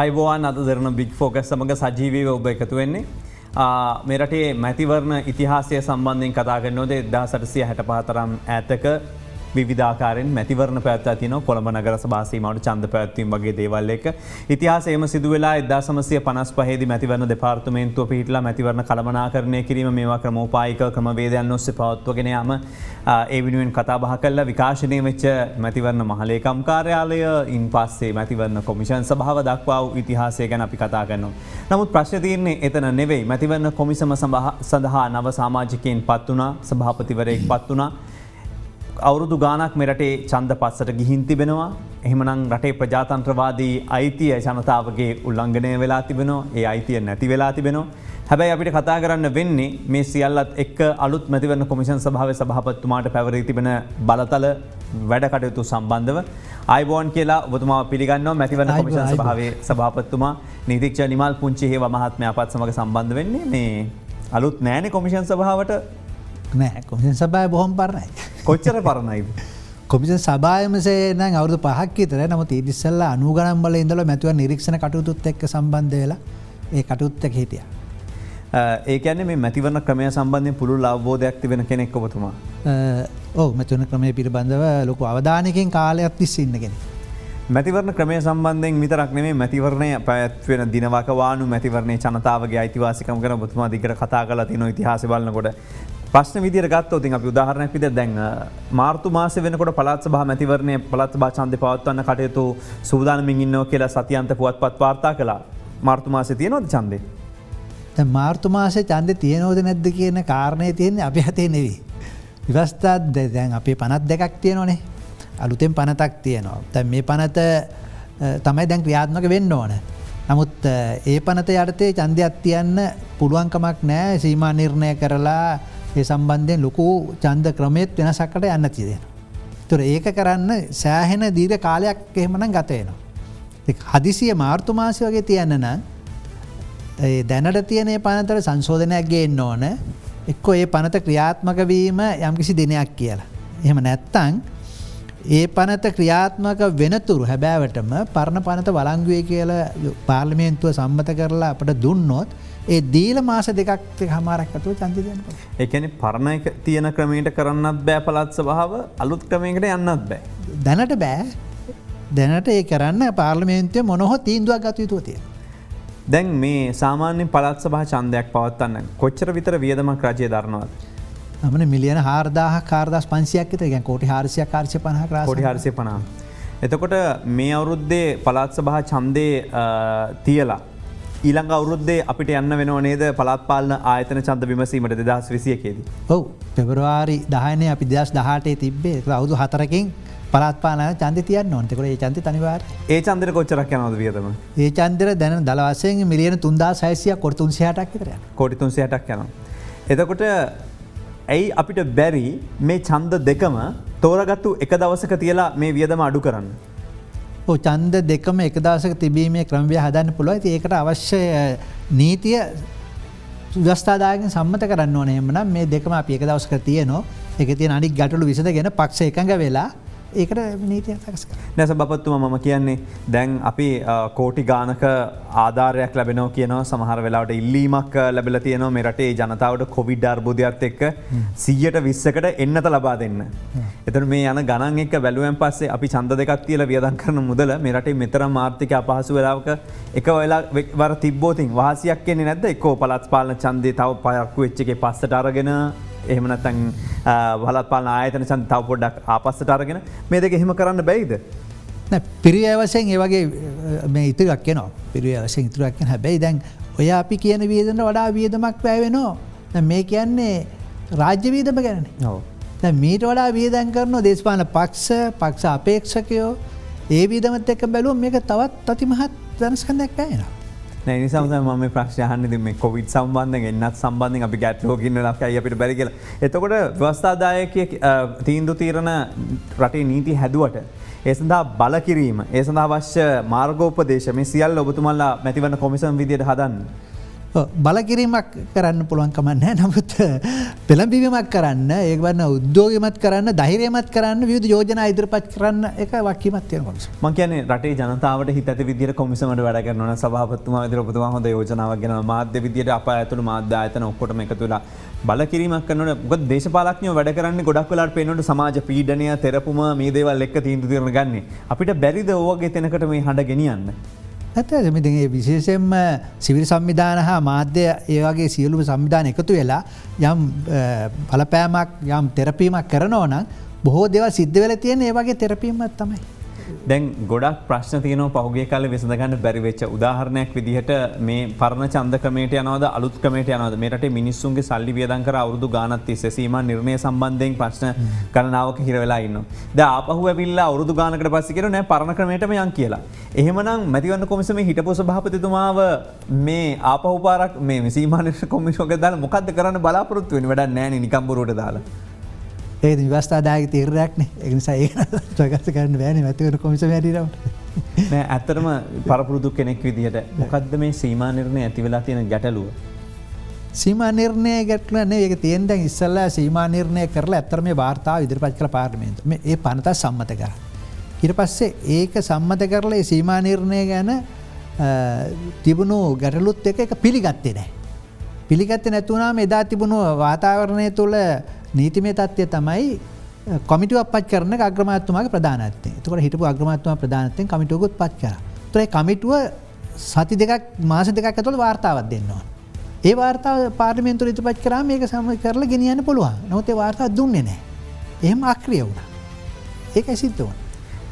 අයිබෝවන් අද දෙරන බික් ෆෝකස් සමඟ සජීවීව ඔබ එකතු වෙන්නේ. මෙරටේ මැතිවරණ ඉතිහාසය සම්බන්ධයෙන් කතාගන්නෝද 1965 තරම් ඇතක විවිධාකාරයෙන් මැතිවරණ පැවැත්ලා තිනවා කොළඹ නගර සභා සීමාවට ඡන්ද පැවැත්වීම වගේ දේවල් එක. ඉතිහාසයේම සිදු වෙලා 1955 දී මැතිවරණ දෙපාර්තමේන්තුව පිහිටලා මැතිවරණ කළමනාකරණය කිරීම මේවා ක්‍රමෝපායික ක්‍රමවේදයන් ඔස්සේ පවත්වාගෙන යාම ඒ වෙනුවෙන් කතා බහ කළා විකාශනය වෙච්ච මැතිවරණ මහලේකම් කාර්යාලය ඉන් පස්සේ මැතිවරණ කොමිෂන් සභාව දක්වා වූ ඉතිහාසය ගැන අපි කතා කරනවා. නමුත් ප්‍රශ්නේ තියෙන්නේ එතන නෙවෙයි. මැතිවරණ කොමිසම සඳහා නව සමාජිකයන් පත් වුණා, සභාපතිවරයෙක් පත් වුණා. අවුරුදු ගානක් මෙරටේ ඡන්ද පස්සට ගිහින් තිබෙනවා. එහෙමනම් රටේ ප්‍රජාතන්ත්‍රවාදී අයිතිය ජනතාවගේ උල්ලංඝනය වෙලා තිබෙනවා. ඒ අයිතිය නැති වෙලා තිබෙනවා. හැබැයි අපිට කතා කරන්න වෙන්නේ මේ සියල්ලත් එක්ක අලුත් මැතිවරණ කොමිෂන් සභාවේ සභාපතිතුමාට පැවරී තිබෙන බලතල වැඩ කටයුතු සම්බන්ධව ආයිබෝන් කියලා ඔබතුමා පිළිගන්නවා. මැතිවරණ කොමිෂන් සභාවේ සභාපතිතුමා නීතිඥ නිමල් පුංචිහේව මහත්මයා අපත් සමග සම්බන්ධ වෙන්නේ. මේ අලුත් නෑනේ කොමිෂන් සභාවට. නෑ කොමිෂන් සභාව බොහොම පරණයි. කොච්චර පරණයිද? කොමිෂන් සභාවමසේ නම් අවුරුදු 5ක් විතර. නමුත් ඊට ඉස්සෙල්ලා 90 ගණන් වල ඉඳලා මැතිවරණ නිරීක්ෂණ කටයුතුත් එක්ක සම්බන්ධ වෙලා ඒ කටයුත්ත එක්ක හිටියා. ඒ කියන්නේ මේ මැතිවරණ ක්‍රමය සම්බන්ධයෙන් පුළුල් අවබෝධයක් තිබෙන කෙනෙක් ඔබතුමා. ඔව් මැතිවරණ ක්‍රමය පිළිබඳව ලොකු අවධානයකින් කාලයක් තිස්සේ ඉන්න කෙනෙක්. මැතිවරණ ක්‍රමය සම්බන්ධයෙන් විතරක් නෙමෙයි මැතිවරණය පැවැත්වෙන දිනවකවානු මැතිවරණයේ ජනතාවගේ අයිතිවාසිකම් ගැන ඔබතුමා දිගට කතා කරලා තිනවා ඉතිහාසය බලනකොට. ප්‍රශ්න විදියට ගත්තොත් අපි උදාහරණයක් විදියට දැන් මාර්තු මාසෙ වෙනකොට පළාත් සභා මැතිවරණයේ පළාත් සභා ඡන්දේ පවත්වන්න කටයුතු සූදානම්ින් ඉන්නවා කියලා සතියන්ත පුවත්පත් වාර්තා කළා. මාර්තු මාසෙ තියෙනවද ඡන්දේ? දැන් මාර්තු මාසෙ ඡන්දේ තියෙනවද නැද්ද කියන කාරණේ තියෙන්නේ අපේ හතේ නෙවෙයි. විවස්ථා දැන් අපේ 52ක් තියෙනවනේ. අලුතෙන් 50ක් තියෙනවා. දැන් මේ 50 තමයි දැන් ක්‍රියාත්මක වෙන්න ඕන. නමුත් ඒ 50 යටතේ ඡන්දයක් තියන්න පුළුවන් කමක් නැහැ. සීමා නිර්ණය කරලා ඒ සම්බන්ධයෙන් ලොකු ඡන්ද ක්‍රමයේත් වෙනසක්කට යන්න තියෙනවා. ඒතර ඒක කරන්න සෑහෙන දීර්ඝ කාලයක් එහෙමනම් ගත වෙනවා. ඒක හදිසිය මාර්තු මාසෙ වගේ තියන්න නම් ඒ දැනට තියෙන මේ පනතට සංශෝධනයක් ගේන්න ඕන. එක්කෝ ඒ පනත ක්‍රියාත්මක වීම යම්කිසි දිනයක් කියලා. එහෙම නැත්නම් ඒ පනත ක්‍රියාත්මක වෙනතුරු හැබෑවටම පරණ පනත වළංගුවේ කියලා පාර්ලිමේන්තුව සම්මත කරලා අපට දුන්නොත් ඒ දීල මාස දෙකක් හමාරක් ඇතුව ඡන්දය දෙන්න පුළුවන්. ඒ කියන්නේ පරණ එක තියෙන ක්‍රමයකට කරන්නත් බෑ පළාත් සභාව අලුත් ක්‍රමයකට යන්නත් බෑ. දැනට බෑ. දැනට ඒ කරන්න පාර්ලිමේන්තුවේ මොන හෝ තීන්දුවක් ගත යුතුව තියෙනවා. දැන් මේ සාමාන්‍යයෙන් පළාත් සභා ඡන්දයක් පවත්වන්න කොච්චර විතර වියදමක් රජය දරනවද? අපිට මිලියන 4000ක් 4500ක් විතර. කියන්නේ කෝටි 400ක් 450ක් රාශියක්. කෝටි 450. එතකොට මේ අවුරුද්දේ පළාත් සභා ඡන්දේ තියලා ඊළඟ අවුරුද්දේ අපිට යන්න වෙනව නේද පළාත් පාලන ආයතන ඡන්ද විමසීමට 2021 දී. ඔව් පෙබරවාරි 10 අපි 2018 තිබ්බේ. ඒක අවුරුදු 4කින් පළාත් පාලන ඡන්දේ තියන්න ඕනේ. ඒකෝට ඒ ඡන්දේ අනිවාර්යයි. ඒ ඡන්දෙට කොච්චරක් යනවද වියදම? ඒ ඡන්දෙට දැන් දල වශයෙන් මිලියන 3600ක් කොටි 360ක් විතර යනවා. කොටි 360ක් යනවා. එතකොට ඇයි අපිට බැරි මේ ඡන්ද දෙකම තෝරාගත්තු එක දවසක තියලා මේ වියදම අඩු කරන්න? ඔව් ඡන්ද දෙකම එක දවසක තිබීමේ ක්‍රමවේද හදන්න පුළුවන්. ඉතින් ඒකට අවශ්‍ය නීතිය ව්‍යවස්ථාදායකයන් සම්මත කරන්න ඕනේ. එහෙමනම් මේ දෙකම අපි එක දවසක තියනවා. ඒකේ තියෙන අනිත් ගැටලු විසඳගෙන පක්ෂ එකඟ වෙලා ඒකට නීතිය සකස් කරනවා. නෑ සභාපතිතුමා මම කියන්නේ දැන් අපි කෝටි ගානක ආධාරයක් ලැබෙනවා කියනවා. සමහර වෙලාවට ඉල්ලීමක් ලැබිලා තියෙනවා මේ රටේ ජනතාවට කොවිඩ් අර්බුදයත් එක්ක 120කට එන්නත ලබා දෙන්න. එතන මේ යන ගණන් එක්ක බැලුවෙන් පස්සේ අපි ඡන්ද දෙකක් තියලා වියදම් කරන මුදල මේ රටේ මෙතරම් ආර්ථික අපහසු වෙලාවක එක වෙලාවක තිබ්බොත් වාසියක් එන්නේ නැද්ද? එක්කෝ පළාත් පාලන ඡන්දේ තව පරක්කු වෙච්ච එකේ පස්සට අරගෙන එහෙම නැත්නම් පළාත් පාලන ආයතන ඡන්ද තව පොඩ්ඩක් ආපස්සට අරගෙන මේ දෙක එහෙම කරන්න බැයිද? නෑ පිරිය වශයෙන් ඒ වගේ මේ ඉතුරුක් එනවා. පිරිය වශයෙන් ඉතුරුක් එන හැබැයි දැන් ඔය අපි කියන වියදමට වඩා වියදමක් වැය වෙනවා. දැන් මේ කියන්නේ රාජ්‍ය වියදම ගැනනේ. ඔව්. දැන් මීට වඩා වියදම් කරන දේශපාලන පක්ෂ අපේක්ෂකයෝ ඒ වියදමත් එක්ක බැලුවොත් මේක තවත් අතිමහත් වෙනස්කමක් වෙනවා. නෑ ඒ නිසා තමයි මම මේ ප්‍රශ්නේ අහන්නේ. ඉතින් මේ කොවිඩ් සම්බන්ධයෙන් එන්නත් සම්බන්ධයෙන් අපි ගැටලුවක ඉන්නවා කයි අපිට බැරි කියලා. එතකොට ව්‍යවස්ථාදායකයේ තීන්දුව తీරන රටේ නීති හැදුවට ඒ සඳහා බල කිරීම ඒ සඳහා අවශ්‍ය මාර්ගෝපදේශ මේ සියල්ල ඔබතුමාලා මැතිවරණ කොමිසම විදියට හදන්න. බලකිරීමක් කරන්න පුළුවන්කමන්න නමුත් පෙළඹිවීමක් කරන්න ඒවන්න උද්‍යෝගමත් කරන්න දහිරයමත් කරන්න විවිධ යෝජන ඉදිරිපත් කරන්න එක වක්කීමත් තියෙන කොමස මං කියන්නේ රටේ ජනතාවට හිත විදිහට කොමිසමට වැඩ කරනවා සභාපතිතුමා විදිහට ඔබතුමා හොඳ යෝජනාවක් ගෙනලා මාධ්‍ය විදිහට අප ඇතුළු මාධ්‍ය ආයතන ඔක්කොටම එකතු වෙලා බලකිරීමක් කරනකොට මොකද දේශපාලඥයෝ වැඩ කරන්නේ ගොඩක් වෙලාවට පේනකොට සමාජ පීඩනය තෙරපුම මේ දේවල් එක්ක තීන්දුව తీරන ගන්නේ අපිට බැරිද ඕවගේ තැනකට මේ හඬ ගෙනියන්න ඇතමිති විශේෂෙන්ම සිවිල් සංවිධාන හා මාධ්‍ය ඒවගේ සියලුම සංවිධාන එකතු වෙලා යම් බලපෑමක් යම් තෙරපීමක් කරනවනම් බොහෝ දෙව සිද්ධ වෙල තියෙන ඒවගේ තෙරපීමත් තමයි. දැන් ගොඩක් ප්‍රශ්න තියනව පහුගේ කාල විසඳගන්න බැරිවෙච්ච උදාහරණයක් විදිහට මේ පරණ චන්ද ක්‍රමයට යනවද අලුත් ක්‍රමයට යනවද මේරට මිනිස්සුන්ගේ සල්ලි වියදම් කර අවුරුදු ගානක් තිස්සේ සීමා නිර්ණය සම්බන්ධයෙන් ප්‍රශ්න ගණනාවක හිර වෙලා ඉන්නවා. දැන් ආපහු ඇවිල්ලා අවුරුදු ගානකට පස්සේ කියනවා නෑ පරණ ක්‍රමයටම යන් කියලා. එහෙමනම් මැතිවරණ කොමිසමේ හිටපු සභාපතිතුමාව මේ ආපහු පාරක් මේ සීමා නිර්ණය කොමිසමක දාලා මොකද්ද කරන්න බලාපොරොත්තු වෙන්නේ වැඩක් නෑනේ නිකම් බොරුවට දාලා. ඒ විවස්ථාදායක තීරණයක්නේ ඒක නිසා ඒක ප්‍රකාශ කරන්න බෑනේ මැතිවරණ කොමිසම හැටියට. නෑ ඇත්තටම පරපුරුදු කෙනෙක් විදිහට මොකද්ද මේ සීමා නිර්ණය ඇති වෙලා තියෙන ගැටලුව? සීමා නිර්ණය ගැටලුව නෙවෙයි ඒක තියෙන දැන් ඉස්සල්ලා සීමා නිර්ණය කරලා ඇත්තට මේ වාර්තාව ඉදිරිපත් කළ පාර්ලිමේන්තුව. මේ පනත සම්මත කරා. ඊට පස්සේ ඒක සම්මත කරලා ඒ සීමා නිර්ණය ගැන තිබුණු ගැටලුත් එක පිළිගත්තේ නැහැ. පිළිගත්තේ නැතුණාම එදා තිබුණු වාතාවරණය තුළ නීතිමය තත්ත්වය තමයි කොමිටුවක් පත් කරන අග්‍රාමාත්‍යතුමාගේ ප්‍රධානත්වයෙන්. එතකොට හිටපු අග්‍රාමාත්‍යතුමා ප්‍රධානත්වයෙන් කමිටුවකුත් පත් කරා. ඒතර ඒ කමිටුව සති දෙකක් මාස දෙකක් ඇතුළත වාර්තාවක් දෙන්න ඕන. ඒ වාර්තාව පාර්ලිමේන්තුවට ඉදිරිපත් කරාම මේක සමග කරලා ගෙනියන්න පුළුවන්. නමුත් ඒ වාර්තාව දුන්නේ නැහැ. එහෙම අක්‍රිය වුණා. ඒකයි සිද්ධ වුණේ.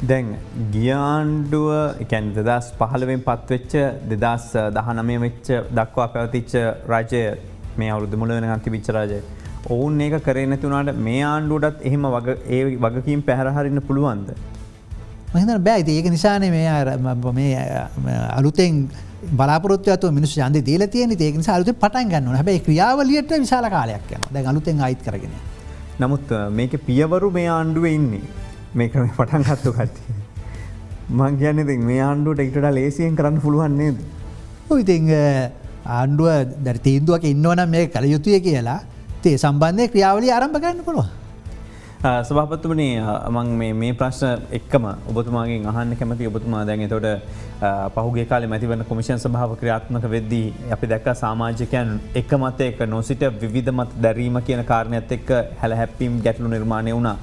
දැන් ගිය ආණ්ඩුව කියන්නේ 2015 පත්වෙච්ච 2019 වෙච්ච දක්වා පැවතිච්ච රජය මේ අවුරුදු මුල වෙනකන් තිබිච්ච රජය ඔවුන් ඒක කරේ නැති වුණාට මේ ආණ්ඩුවටත් එහෙම ඒ වගකීම් පැහැර හරින්න පුළුවන්ද? මම හිතන්නේ බෑ. ඉතින් ඒක නිසානේ මේ අලුතෙන් බලාපොරොත්තු වෙතු මිනිස්සු ඡන්දේ දීලා තියෙන්නේ. ඒක නිසා අලුතෙන් පටන් ගන්න ඕනේ. හැබැයි ක්‍රියාවලියට විශාල කාලයක් යනවා. දැන් අලුතෙන් ආයිත් කරගෙන යනවා. නමුත් මේකේ පියවරු මේ ආණ්ඩුවේ ඉන්නේ. මේක මේ පටන් ගත්ත කට්ටිය. මං කියන්නේ ඉතින් මේ ආණ්ඩුවට ඊට වඩා ලේසියෙන් කරන්න පුළුවන් නේද? ඔව් ඉතින් ආණ්ඩුව දැන් තීන්දුවක ඉන්නවනම් මේක කළ යුතුය කියලා ඒ සම්බන්ධය ක්‍රියාවලිය ආරම්භ කරන්න පුළුවන්. සභාපතිතුමනි මම මේ ප්‍රශ්න එක්කම ඔබතුමාගෙන් අහන්න කැමතියි. ඔබතුමා දැන් එතකොට පහුගිය කාලේ මැතිවරණ කොමිෂන් සභාව ක්‍රියාත්මක වෙද්දී අපි දැක්කා සමාජිකයන් එක මතයක නොසිට විවිධ මත දැරීම කියන කාරණයත් එක්ක හැලහැප්පීම් ගැටලු නිර්මාණය වුණා.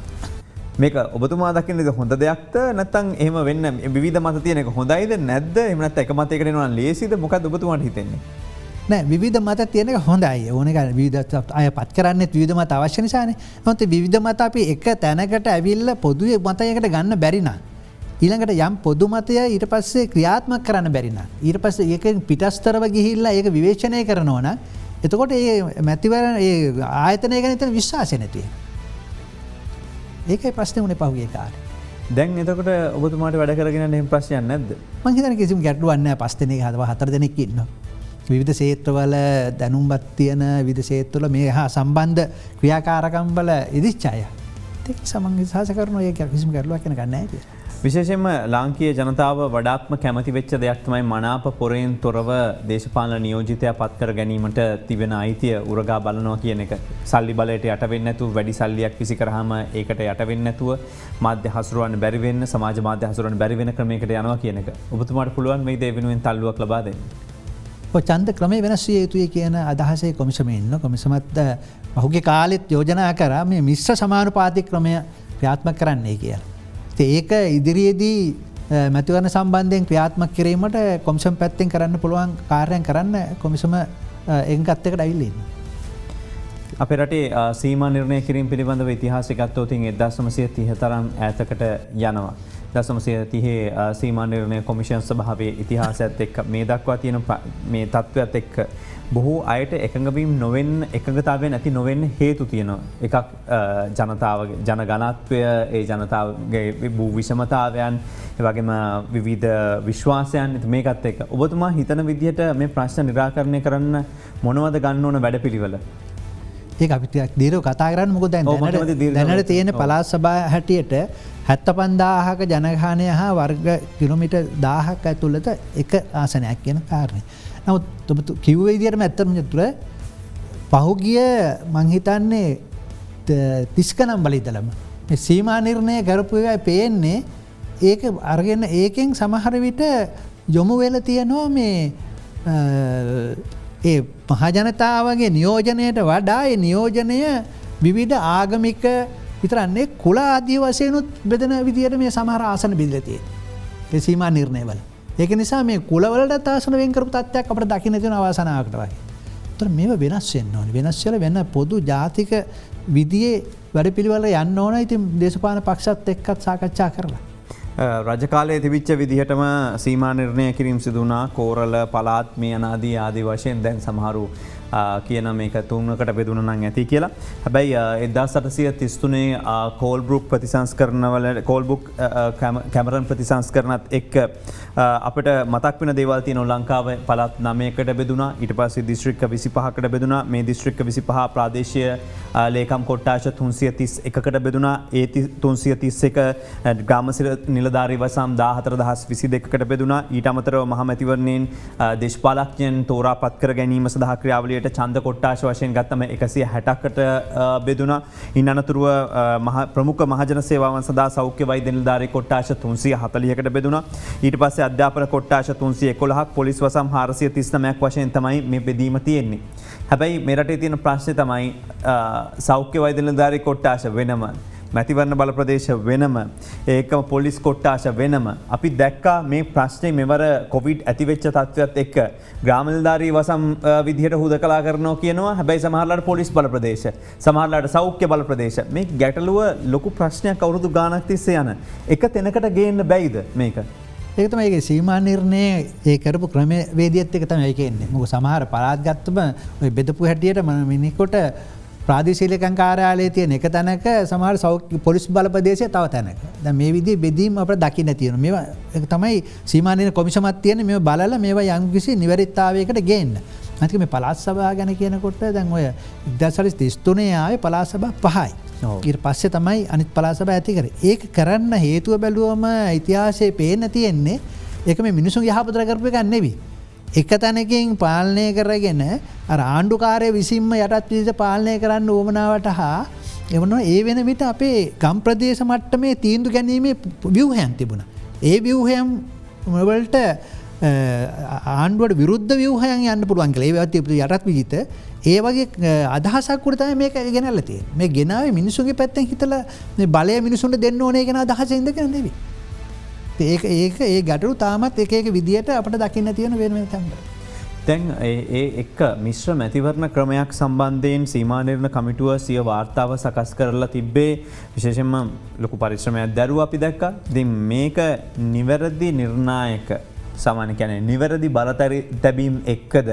මේක ඔබතුමා දකින්නේ හොඳ දෙයක්ද නැත්නම් එහෙම වෙන්න විවිධ මත තියෙන එක හොඳයිද නැද්ද? එහෙම නැත්නම් එක මතයකට එනවා නම් ලේසිද? මොකද්ද ඔබතුමාට හිතෙන්නේ? නෑ විවිධ මත තියෙන එක හොඳයි. ඕන එක විවිධ අය පත් කරන්නේත් විවිධ මත අවශ්‍ය නිසානේ. නමුත් විවිධ මත අපි එක තැනකට ඇවිල්ලා පොදු මතයකට ගන්න බැරි නම් ඊළඟට යම් පොදු මතය ඊට පස්සේ ක්‍රියාත්මක කරන්න බැරි නම් ඊට පස්සේ ඒකෙන් පිටස්තරව ගිහිල්ලා ඒක විවේචනය කරනවා නම් එතකොට මේ මැතිවරණ ඒ ආයතනය ගැන හිතන විශ්වාසය නැති වෙනවා. ඒකයි ප්‍රශ්නේ උනේ පහුගිය කාලේ. දැන් එතකොට ඔබතුමාට වැඩ කරගෙන යන්න එහෙම ප්‍රශ්නයක් නැද්ද? මං හිතන්නේ කිසිම ගැටලුවක් නැහැ. 5 දෙනෙක් හදව 4 දෙනෙක් ඉන්නවා. විවිධ ක්ෂේත්‍රවල දැනුම්වත් තියෙන විවිධ ක්ෂේත්‍රවල මේ හා සම්බන්ධ ක්‍රියාකාරකම් වල ඉදිච්ච අය. ඒක සමන් විශ්වාස කරනවා ඒක කිසිම ගැටලුවක් වෙන ගන්න නැහැ. විශේෂයෙන්ම ලාංකීය ජනතාව වඩාත්ම කැමති වෙච්ච දෙයක් තමයි මනාප පොරෙන් තොරව දේශපාලන නියෝජිතයා පත් කර ගැනීමට තිබෙන අයිතිය උරගා බලනවා කියන එක. සල්ලි බලයට යට වෙන්නේ නැතුව වැඩි සල්ලියක් විසි කරාම ඒකට යට වෙන්නේ නැතුව මාධ්‍ය හසුරවන්න බැරි වෙන්න සමාජ මාධ්‍ය හසුරවන්න බැරි වෙන ක්‍රමයකට යනවා කියන එක. ඔබතුමාට පුළුවන් වෙයිද ඒ වෙනුවෙන් තල්ලුවක් ලබා දෙන්න? ඡන්ද ක්‍රමය වෙනස් විය යුතුයි කියන අදහසේ කොමිසමේ ඉන්න කොමිසමත් පහුගිය කාලෙත් යෝජනා කරා මේ මිශ්‍ර සමානුපාතික ක්‍රමය ක්‍රියාත්මක කරන්නයි කියලා. ඒක ඉදිරියේදී මැතිවරණ සම්බන්ධයෙන් ක්‍රියාත්මක කිරීමට කොමිසම් පැත්තෙන් කරන්න පුළුවන් කාර්යයන් කරන්න කොමිසම එකට ඇවිල්ලා ඉන්නවා. අපේ රටේ සීමා නිර්ණය කිරීම පිළිබඳව ඉතිහාසය ගත්තොත් 1930 තරම් ඈතකට යනවා. 1930 සීමා නිර්ණය කොමිෂන් සභාවේ ඉතිහාසයත් එක්ක මේ දක්වා තියෙන මේ තත්ත්වයත් එක්ක බොහෝ අයට එකඟවීම නොවෙන්න එකඟතාවය නැති නොවෙන්න හේතු තියෙනවා. එකක් ජනතාවගේ ජනගණත්වය ඒ ජනතාවගේ භූ විෂමතාවයන් ඒ වගේම විවිධ විශ්වාසයන් මේකත් එක්ක ඔබතුමා හිතන විදිහට මේ ප්‍රශ්න නිරාකරණය කරන්න මොනවද ගන්න ඕන වැඩපිළිවෙල? ඒක අපිට දීර්ඝව කතා කරන්න මොකද දැනට තියෙන පළාත් සභාව හැටියට 75000ක ජනගහනය හා වර්ග කිලෝමීටර් 1000ක් ඇතුළත එක ආසනයක් කියන කාරණේ. නමුත් කිව්ව විදිහටම ඇත්තටම තුර පහුගිය මං හිතන්නේ 30 නම් බලයිදලම මේ සීමා නිර්ණය කරපු එකයි පේන්නේ ඒක අරගෙන ඒකෙන් සමහර විට යොමු වෙලා තියෙනවා මේ ඒ මහජනතාවගේ නියෝජනයට වඩා ඒ නියෝජනය විවිධ ආගමික විතරන්නේ කුල ආදී වශයෙන්ුත් බෙදෙන විදියට මේ සමහර ආසන බෙදලා තියෙනවා. ඒ සීමා නිර්ණයවල. ඒක නිසා මේ කුලවලට ආසන වෙන් කරපු තත්ත්වයක් අපිට දකින්න තියෙන අවසනාවකට වගේ. ඒතර මේව වෙනස් වෙන්න ඕනේ. වෙනස් වෙලා වෙන පොදු ජාතික විදියේ වැඩපිළිවෙල යන්න ඕන. ඉතින් දේශපාලන පක්ෂත් එක්කත් සාකච්ඡා කරලා. රජකාලයේ තිබිච්ච විදිහටම සීමා නිර්ණය කිරීම සිදු වුණා. කෝරළ පළාත් මේ අනාදී ආදී වශයෙන් දැන් සමහරු කියන මේක තුනකට බෙදුණා නම් ඇති කියලා. හැබැයි 1833 කෝල්බ්‍රුක් ප්‍රතිසංස්කරණවල කෝල්බ්‍රුක් කැමරන් ප්‍රතිසංස්කරණත් එක්ක අපිට මතක් වෙන දේවල් තියෙනවා. ලංකාවේ පළාත් 9කට බෙදුණා. ඊට පස්සේ දිස්ත්‍රික්ක 25කට බෙදුණා. මේ දිස්ත්‍රික්ක 25 ප්‍රාදේශීය ලේකම් කොට්ටාශ 331කට බෙදුණා. ඒ 331 ග්‍රාම නිලධාරී වසම් 14022කට බෙදුණා. ඊට අමතරව මහ මැතිවරණයෙන් දේශපාලඥයන් තෝරාපත් කර ගැනීම සඳහා ක්‍රියාවලියට ඡන්ද කොට්ටාශ වශයෙන් ගත්තම 160කට බෙදුණා. ඉන් අනතුරුව ප්‍රමුඛ මහජන සේවාවන් සඳහා සෞඛ්‍ය වෛද්‍ය නිලධාරී කොට්ටාශ 340කට බෙදුණා. ඊට පස්සේ අධ්‍යාපන කොට්ටාශ 311ක් පොලිස් වසම් 439ක් වශයෙන් තමයි මේ බෙදීම තියෙන්නේ. හැබැයි මේ රටේ තියෙන ප්‍රශ්නේ තමයි සෞඛ්‍ය වෛද්‍ය නිලධාරී කොට්ටාශ වෙනම, මැතිවරණ බල ප්‍රදේශ වෙනම, ඒකම පොලිස් කොට්ටාශ වෙනම. අපි දැක්කා මේ ප්‍රශ්නේ මෙවර කොවිඩ් ඇතිවෙච්ච තත්ත්වයක් එක්ක ග්‍රාම නිලධාරී වසම් විදිහට හුදකලා කරනවා කියනවා. හැබැයි සමහරලාට පොලිස් බල ප්‍රදේශ, සමහරලාට සෞඛ්‍ය බල ප්‍රදේශ. මේ ගැටලුව ලොකු ප්‍රශ්නයක් අවුරුදු ගාණක් තිස්සේ යන. එක තැනකට ගේන්න බැයිද මේක? ඒක තමයි ඒකේ සීමා නිර්ණය ඒ කරපු ක්‍රමවේදයත් එක තමයි ඒක එන්නේ. මොකද සමහර පළාත් ගත්තම ඔය බෙදපු හැටියට මිනිකොට ප්‍රාදේශීය ලේකම් කාර්යාලයේ තියෙන එක තැනක සමහර සෞඛ්‍ය පොලිස් බල ප්‍රදේශයේ තව තැනක. දැන් මේ විදිහේ බෙදීම් අපිට දකින්න තියෙනවා. මේවා ඒක තමයි සීමා නිර්ණය කොමිසමක් තියෙන මේවා බලලා මේවා යම්කිසි නිවැරදිතාවයකට ගේන්න. අනිත් මේ පළාත් සභාව ගැන කියනකොට දැන් ඔය 1933 ආවේ පළාත් සභා 5යි. ඊට පස්සේ තමයි අනිත් පළාත් සභාව ඇති කරේ. ඒක කරන්න හේතුව බැලුවම ඉතිහාසයේ පේන්න තියෙන්නේ ඒක මේ මිනිසුන්ගේ යහපතට කරපු එකක් නෙවෙයි. එක තැනකින් පාලනය කරගෙන අර ආණ්ඩුකාරය විසින්ම යටත් විදිහට පාලනය කරන්න උවමනාවට හා එවනවා ඒ වෙන විට අපේ ගම් ප්‍රදේශ මට්ටමේ තීන්දුව ගැනීමේ ව්‍යුහයන් තිබුණා. ඒ ව්‍යුහයන් වලට ආණ්ඩුවට විරුද්ධ ව්‍යුහයන් යන්න පුළුවන් කියලා. ඒ යටත් විදිහට ඒ වගේ අදහසක් උඩ තමයි මේක ගෙනල්ලා තියෙන්නේ. මේ ගෙනාවේ මිනිසුන්ගේ පැත්තෙන් හිතලා මේ බලය මිනිසුන්ට දෙන්න ඕනේ කියන අදහසෙන් ඉඳගෙන නෙවෙයි. ඒ ගැටලු තාමත් එක විදියට අපට දකින්න තියෙන වෙන තැන්වල. දැන් ඒ එක්ක මිශ්‍ර මැතිවරණ ක්‍රමයක් සම්බන්ධයෙන් සීමා නිර්ණය කමිටුව සිය වාර්තාව සකස් කරලා තිබ්බේ. විශේෂයෙන්ම ලොකු පරිශ්‍රමයක් දැරුවා අපි දැක්කා. ඉතින් මේක නිවැරදි නිර්ණායක සමාන කියන්නේ නිවැරදි බලතරි තැබීම් එක්කද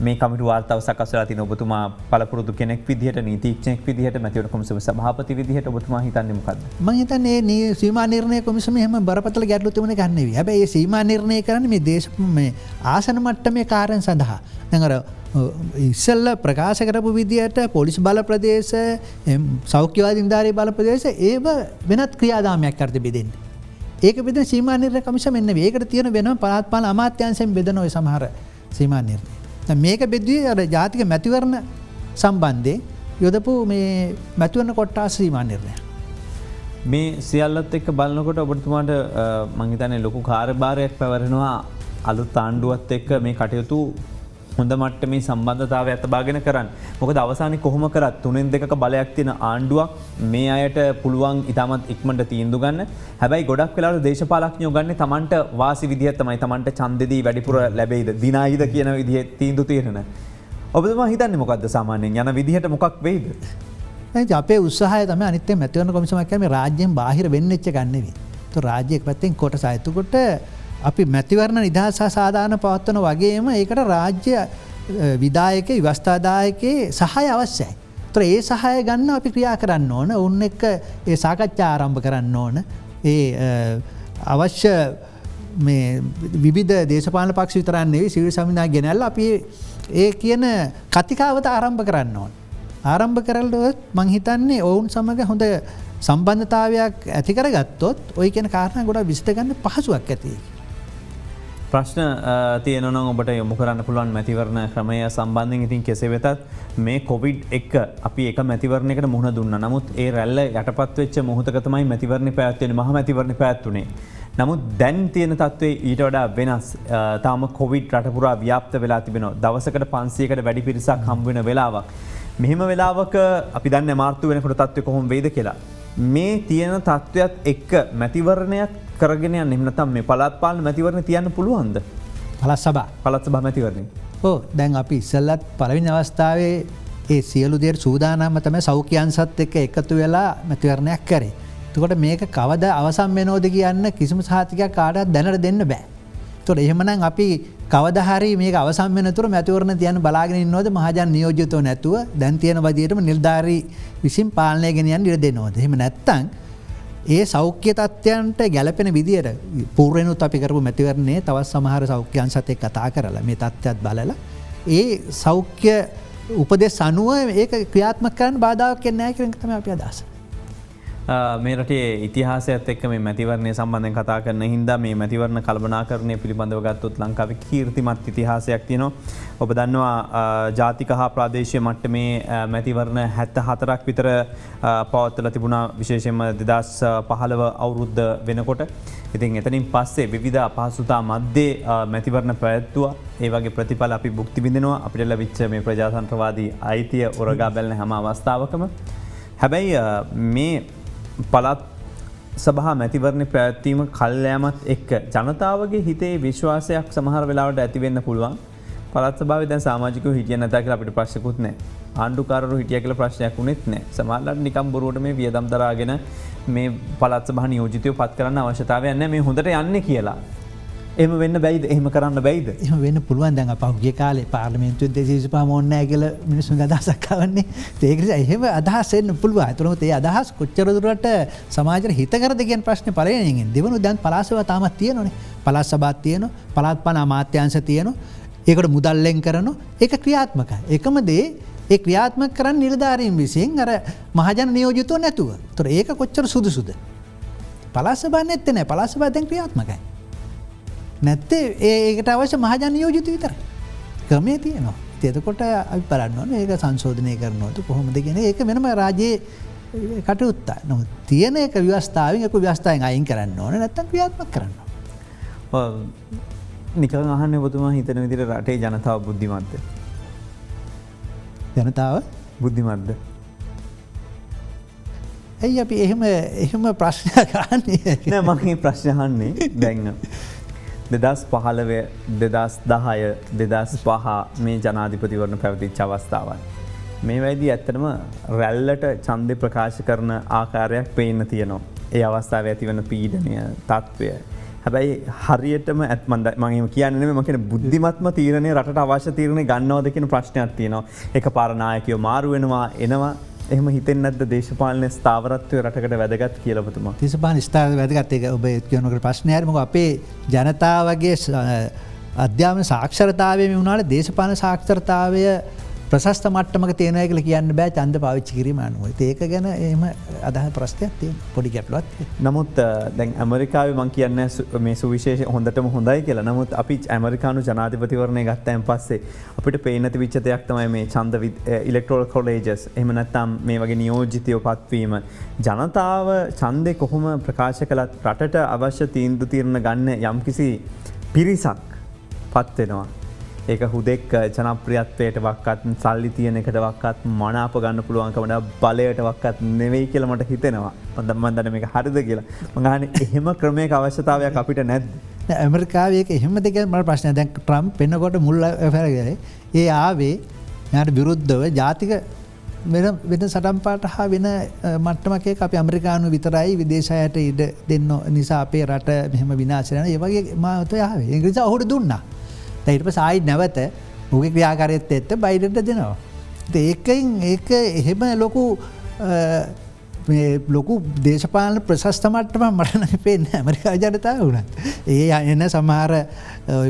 මේ කමිටු වාර්තාව සකස් වෙලා තියෙන ඔබතුමා පළපුරුදු කෙනෙක් විදිහට නීතිඥයෙක් විදිහට මැතිවරණ කොමිසම සභාපති විදිහට ඔබතුමා හිතන්නේ මොකද්ද? මම හිතන්නේ මේ සීමා නිර්ණය කොමිසමේ හැම බරපතල ගැටලු තිබුණ එකක් නෙවෙයි. හැබැයි මේ සීමා නිර්ණය කරන්නේ මේ ආසන මට්ටමේ කාර්යයන් සඳහා. දැන් අර ඉස්සෙල්ලා ප්‍රකාශ කරපු විදිහට පොලිස් බල ප්‍රදේශ, සෞඛ්‍ය වෛද්‍ය නිලධාරී බල ප්‍රදේශ ඒව වෙනත් ක්‍රියාදාමයක් කරද බෙදෙන්නේ. ඒක බෙදෙන සීමා නිර්ණය කොමිසමෙන් නෙවෙයි. ඒකට තියෙන වෙනම පළාත් පාලන අමාත්‍යාංශයෙන් බෙදන ඔය සමහර සීමා නිර්ණය. මේක බෙදුවේ අර ජාතික මැතිවරණ සම්බන්ධයෙන් යොදපු මේ මැතිවරණ කොට්ටාස සීමා නිර්ණය. මේ සියල්ලත් එක්ක බලනකොට ඔබතුමාට මං හිතන්නේ ලොකු කාර්යභාරයක් පැවරෙනවා අලුත් ආණ්ඩුවත් එක්ක මේ කටයුතු හොඳ මට්ටමේ සම්බන්ධතාවය අතබාගෙන කරන්න. මොකද අවසානයේ කොහොම කරත් 3-2ක බලයක් තියෙන ආණ්ඩුවක් මේ අයට පුළුවන් ඉතාමත් ඉක්මනට තීන්දුව ගන්න. හැබැයි ගොඩක් වෙලාවට දේශපාලඥයෝ ගන්නේ Tamanට වාසි විදිහට තමයි. Tamanට ඡන්දෙදී වැඩිපුර ලැබෙයිද, දිනායිද කියන විදිහේ තීන්දුව తీරන. ඔබතුමා හිතන්නේ මොකද්ද සාමාන්‍යයෙන් යන විදිහට මොකක් වෙයිද? අපේ උත්සාහය තමයි අනිත් මැතිවරණ කොමිසමක් කියන්නේ රාජ්‍යයෙන් බාහිර වෙන්නෙච්ච ගන්න නෙවෙයි. ඒත් රාජ්‍යයක් පැත්තෙන් කොටස එතකොට අපි මැතිවරණ නිදහස සාධාරණ පවත්වන වගේම ඒකට රාජ්‍ය විධායකේ ව්‍යවස්ථාදායකේ සහාය අවශ්‍යයි. ඒතර ඒ සහාය ගන්න අපි ක්‍රියා කරන්න ඕන. උන් එක්ක ඒ සාකච්ඡා ආරම්භ කරන්න ඕන. ඒ අවශ්‍ය මේ විවිධ දේශපාලන පක්ෂ විතරක් නෙවෙයි සිවිල් සමිතිය ගෙනල්ලා අපි ඒ කියන කතිකාවත ආරම්භ කරන්න ඕන. ආරම්භ කරලා මං හිතන්නේ ඔවුන් සමග හොඳ සම්බන්ධතාවයක් ඇති කරගත්තොත් ඔය කියන කාරණා ගොඩක් විශ්ලේෂ ගන්න පහසුවක් ඇති. ප්‍රශ්න තියනන ඔබට යොමු කරන්න පුළුවන් මැතිවරණ ක්‍රමය සම්බන්ධයෙන් ඉතින් කෙසේ වෙතත් මේ කොවිඩ් එක් අපි එක මැතිවරණයකට මුහුණ දුන්න නමුත් ඒ රැල්ල යටපත් වෙච්ච මොහොතකතමයි මැතිවරණ පැත්වෙන මහ මැතිවරණ පැත්තුනේ. නමුත් දැන් තියෙන තත්වේ ඊට වඩා වෙනස් තාම කොවිඩ් රටපුරා ව්‍යාප්ත වෙලා තිබෙනවා දවසකට 500කට වැඩි පිරිසක් හම්බවෙන වෙලාවක්. මෙහෙම වෙලාවක අපි දන්න මාර්තු වෙනකොට තත්ත්වය කොහොම වේද කියලා. මේ තියෙන තත්ත්වයක් එක්ක මැතිවරණයක් කරගෙන යන්න එහෙම නැත්නම් මේ පළාත් පාලන මැතිවරණ තියන්න පුළුවන්ද? පළාත් සභා මැතිවරණය. ඔව් දැන් අපි ඉස්සෙල්ලත් පළවෙනි අවස්ථාවේ ඒ සියලු දේට සූදානම්ම තමයි සෞඛ්‍ය අංශත් එක්ක එකතු වෙලා මැතිවරණයක් කරේ. එතකොට මේක කවදා අවසන් වෙනවද කියන්න කිසිම සහතිකයක් කාටවත් දැනට දෙන්න බෑ. එතකොට එහෙමනම් අපි කවදා හරි මේක අවසන් වෙනතුරු මැතිවරණ තියන්න බලාගෙන ඉන්නවද මහජන නියෝජිතව නැතුව දැන් තියෙන විදිහටම නිලධාරී විසින් පාලනය ගෙනියන්න ඉඩ දෙනවද? එහෙම නැත්නම් ඒ සෞඛ්‍ය තත්ත්වයන්ට ගැලපෙන විදියට පූර්වෙනුත් අපි කරපු මැතිවරණයේ තවත් සමහර සෞඛ්‍ය අංශත් එක්ක කතා කරලා මේ තත්ත්වයක් බලලා ඒ සෞඛ්‍ය උපදෙස් අනුව ඒක ක්‍රියාත්මක කරන්න බාධාවක් එන්නේ නැහැ කියන එක තමයි අපි අදහස්. මේ රටේ ඉතිහාසයත් එක්ක මේ මැතිවරණය සම්බන්ධයෙන් කතා කරන හින්දා මේ මැතිවරණ කළමනාකරණය පිළිබඳව ගත්තොත් ලංකාවේ කීර්තිමත් ඉතිහාසයක් තියෙනවා. ඔබ දන්නවා ජාතික හා ප්‍රාදේශීය මට්ටමේ මැතිවරණ 74ක් විතර පවත්වලා තිබුණා විශේෂයෙන්ම 2015 අවුරුද්ද වෙනකොට. ඉතින් එතනින් පස්සේ විවිධ අපහසුතා මැද්දේ මැතිවරණ පැවැත්වුවා. ඒ වගේ ප්‍රතිඵල අපි භුක්ති විඳිනවා. අපිට ලැබිච්ච මේ ප්‍රජාතන්ත්‍රවාදී අයිතිය උරගා බැලන හැම අවස්ථාවකම. හැබැයි මේ පළාත් සභා මැතිවරණ පැවැත්වීම කල්යෑමත් එක්ක ජනතාවගේ හිතේ විශ්වාසයක් සමහර වෙලාවට ඇති වෙන්න පුළුවන්. පළාත් සභාවේ දැන් සමාජිකයෝ හිටියේ නැතා කියලා අපිට ප්‍රශ්නකුත් නැහැ. ආණ්ඩුකාරවරු හිටියා කියලා ප්‍රශ්නයක් වුණෙත් නැහැ. සමහරවිට නිකම් බොරුවට මේ වියදම් දරාගෙන මේ පළාත් සභා නියෝජිතයෝ පත් කරන්න අවශ්‍යතාවයක් නැහැ මේ හොඳට යන්නේ කියලා. එහෙම වෙන්න බැයිද? එහෙම කරන්න බැයිද? එහෙම වෙන්න පුළුවන්. දැන් පහුගිය කාලේ පාර්ලිමේන්තුවේ 225 ඕනේ නැහැ කියලා මිනිස්සුන්ගේ අදහසක් ආවන්නේ. ඒක නිසා එහෙම අදහස් එන්න පුළුවන්. ඒතරොත් ඒ අදහස් කොච්චර දුරට සමාජයට හිතකරද කියන ප්‍රශ්නේ පළවෙනියෙන් එන්නේ. දෙවනුව දැන් පළාත් සභාව තාමත් තියෙනවනේ. පළාත් සභාවක් තියෙනවා. පළාත් පාලන අමාත්‍යාංශ තියෙනවා. ඒකට මුදල්ලෙන් කරනවා. ඒක ක්‍රියාත්මකයි. එකම දේ ඒ ක්‍රියාත්මක කරන්න නිලධාරීන් විසින් අර මහජන නියෝජිතව නැතුව. ඒතර ඒක කොච්චර සුදුසුද? පළාත් සභාවක් නැත්තේ නෑ. පළාත් සභාව දැන් ක්‍රියාත්මකයි. නැත්තේ ඒකට අවශ්‍ය මහජන නියෝජිත විතරයි. ක්‍රමය තියෙනවා. එතකොට අපි බලන්න ඕනේ ඒක සංශෝධනය කරනවද කොහොමද කියන ඒක වෙනම රාජ්‍යයේ කටයුත්ත. නමුත් තියෙන එක ව්‍යවස්ථාවෙන් ඒක ව්‍යවස්ථාවෙන් අයින් කරන්න ඕනේ නැත්නම් ක්‍රියාත්මක කරන්න ඕනේ. නිකන් අහන්නේ ඔබතුමා හිතන විදිහට රටේ ජනතාව බුද්ධිමත්ද? ජනතාව බුද්ධිමත්ද? ඇයි අපි එහෙම ප්‍රශ්නයක් අහන්නේ? නෑ මම මේ ප්‍රශ්න අහන්නේ දැන් 2015 2010 2005 මේ ජනාධිපතිවරණ පැවතිච්ච අවස්ථාවන්. මේ වෙයිදී ඇත්තටම රැල්ලට ඡන්දේ ප්‍රකාශ කරන ආකාරයක් පේන්න තියෙනවා. ඒ අවස්ථාවේ ඇතිවන පීඩනය තත්ත්වය. හැබැයි හරියටම මම කියන්නේ නෙමෙයි මම කියන්නේ බුද්ධිමත්ම තීරණය රටට අවශ්‍ය තීරණය ගන්නවද කියන ප්‍රශ්නයක් තියෙනවා. එකපාර නායකයෝ මාරු වෙනවා එනවා. එහෙම හිතෙන්නේ නැද්ද දේශපාලන ස්ථාවරත්වය රටකට වැදගත් කියලා ඔබතුමා? දේශපාලන ස්ථාවරය වැදගත් ඒක ඔබ කියනකොට ප්‍රශ්නේ හරි මොකද අපේ ජනතාවගේ අධ්‍යාපන සාක්ෂරතාවය මේ වුණාට දේශපාලන සාක්ෂරතාවය ප්‍රශස්ත මට්ටමක තියෙනවා කියලා කියන්න බෑ ඡන්ද පාවිච්චි කිරීම අනුව. ඒක ගැන එහෙම අදහස් ප්‍රශ්නයක් තියෙනවා. පොඩි ගැටලුවක් තියෙනවා. නමුත් දැන් ඇමරිකාවේ මම කියන්නේ මේ සුවිශේෂ හොඳටම හොඳයි කියලා. නමුත් අපි ඇමරිකානු ජනාධිපතිවරණය ගත්තයින් පස්සේ අපිට පේන්න තිබිච්ච දෙයක් තමයි මේ ඡන්ද ඉලෙක්ටෝරල් කොලේජස් එහෙම නැත්නම් මේ වගේ නියෝජිතයෝ පත්වීම. ජනතාව ඡන්දේ කොහොම ප්‍රකාශ කළත් රටට අවශ්‍ය තීන්දුව తీරන ගන්න යම්කිසි පිරිසක් පත් වෙනවා. ඒක හුදෙක් ජනප්‍රියත්වයට වක්කත් සල්ලි තියෙන එකට වක්කත් මනාප ගන්න පුළුවන්කමට බලයට වක්කත් නෙවෙයි කියලා මට හිතෙනවා. මම දන්නේ මේක හරිද කියලා. මම අහන්නේ එහෙම ක්‍රමයක අවශ්‍යතාවයක් අපිට නැද්ද? ඇමරිකාවේ ඒක එහෙමද කියලා මට ප්‍රශ්නයක්. දැන් ට්‍රම්ප් වෙනකොට මුල් ඇෆරේ ඒ ආවේ යාට විරුද්ධව ජාතික වෙන සටන් පාට හා වෙන මට්ටමක එක අපි ඇමරිකානු විතරයි විදේශයට ඉඩ දෙන්න නිසා අපේ රට මෙහෙම විනාශ වෙනවා. ඒ වගේ මාතෘකාව ආවේ. ඒ නිසා ඔහුට දුන්නා. ඊට පස්සේ ආයි නැවත ඔහුගේ ක්‍රියාකාරීත්වයට එක්ක බයිඩන්ට දෙනවා. ඒකෙන් ඒක එහෙම ලොකු දේශපාලන ප්‍රශස්ත මට්ටමක් මට නම් පේන්නේ ඇමරිකාවේ ජනතාව වුණත්. ඒ එන සමහර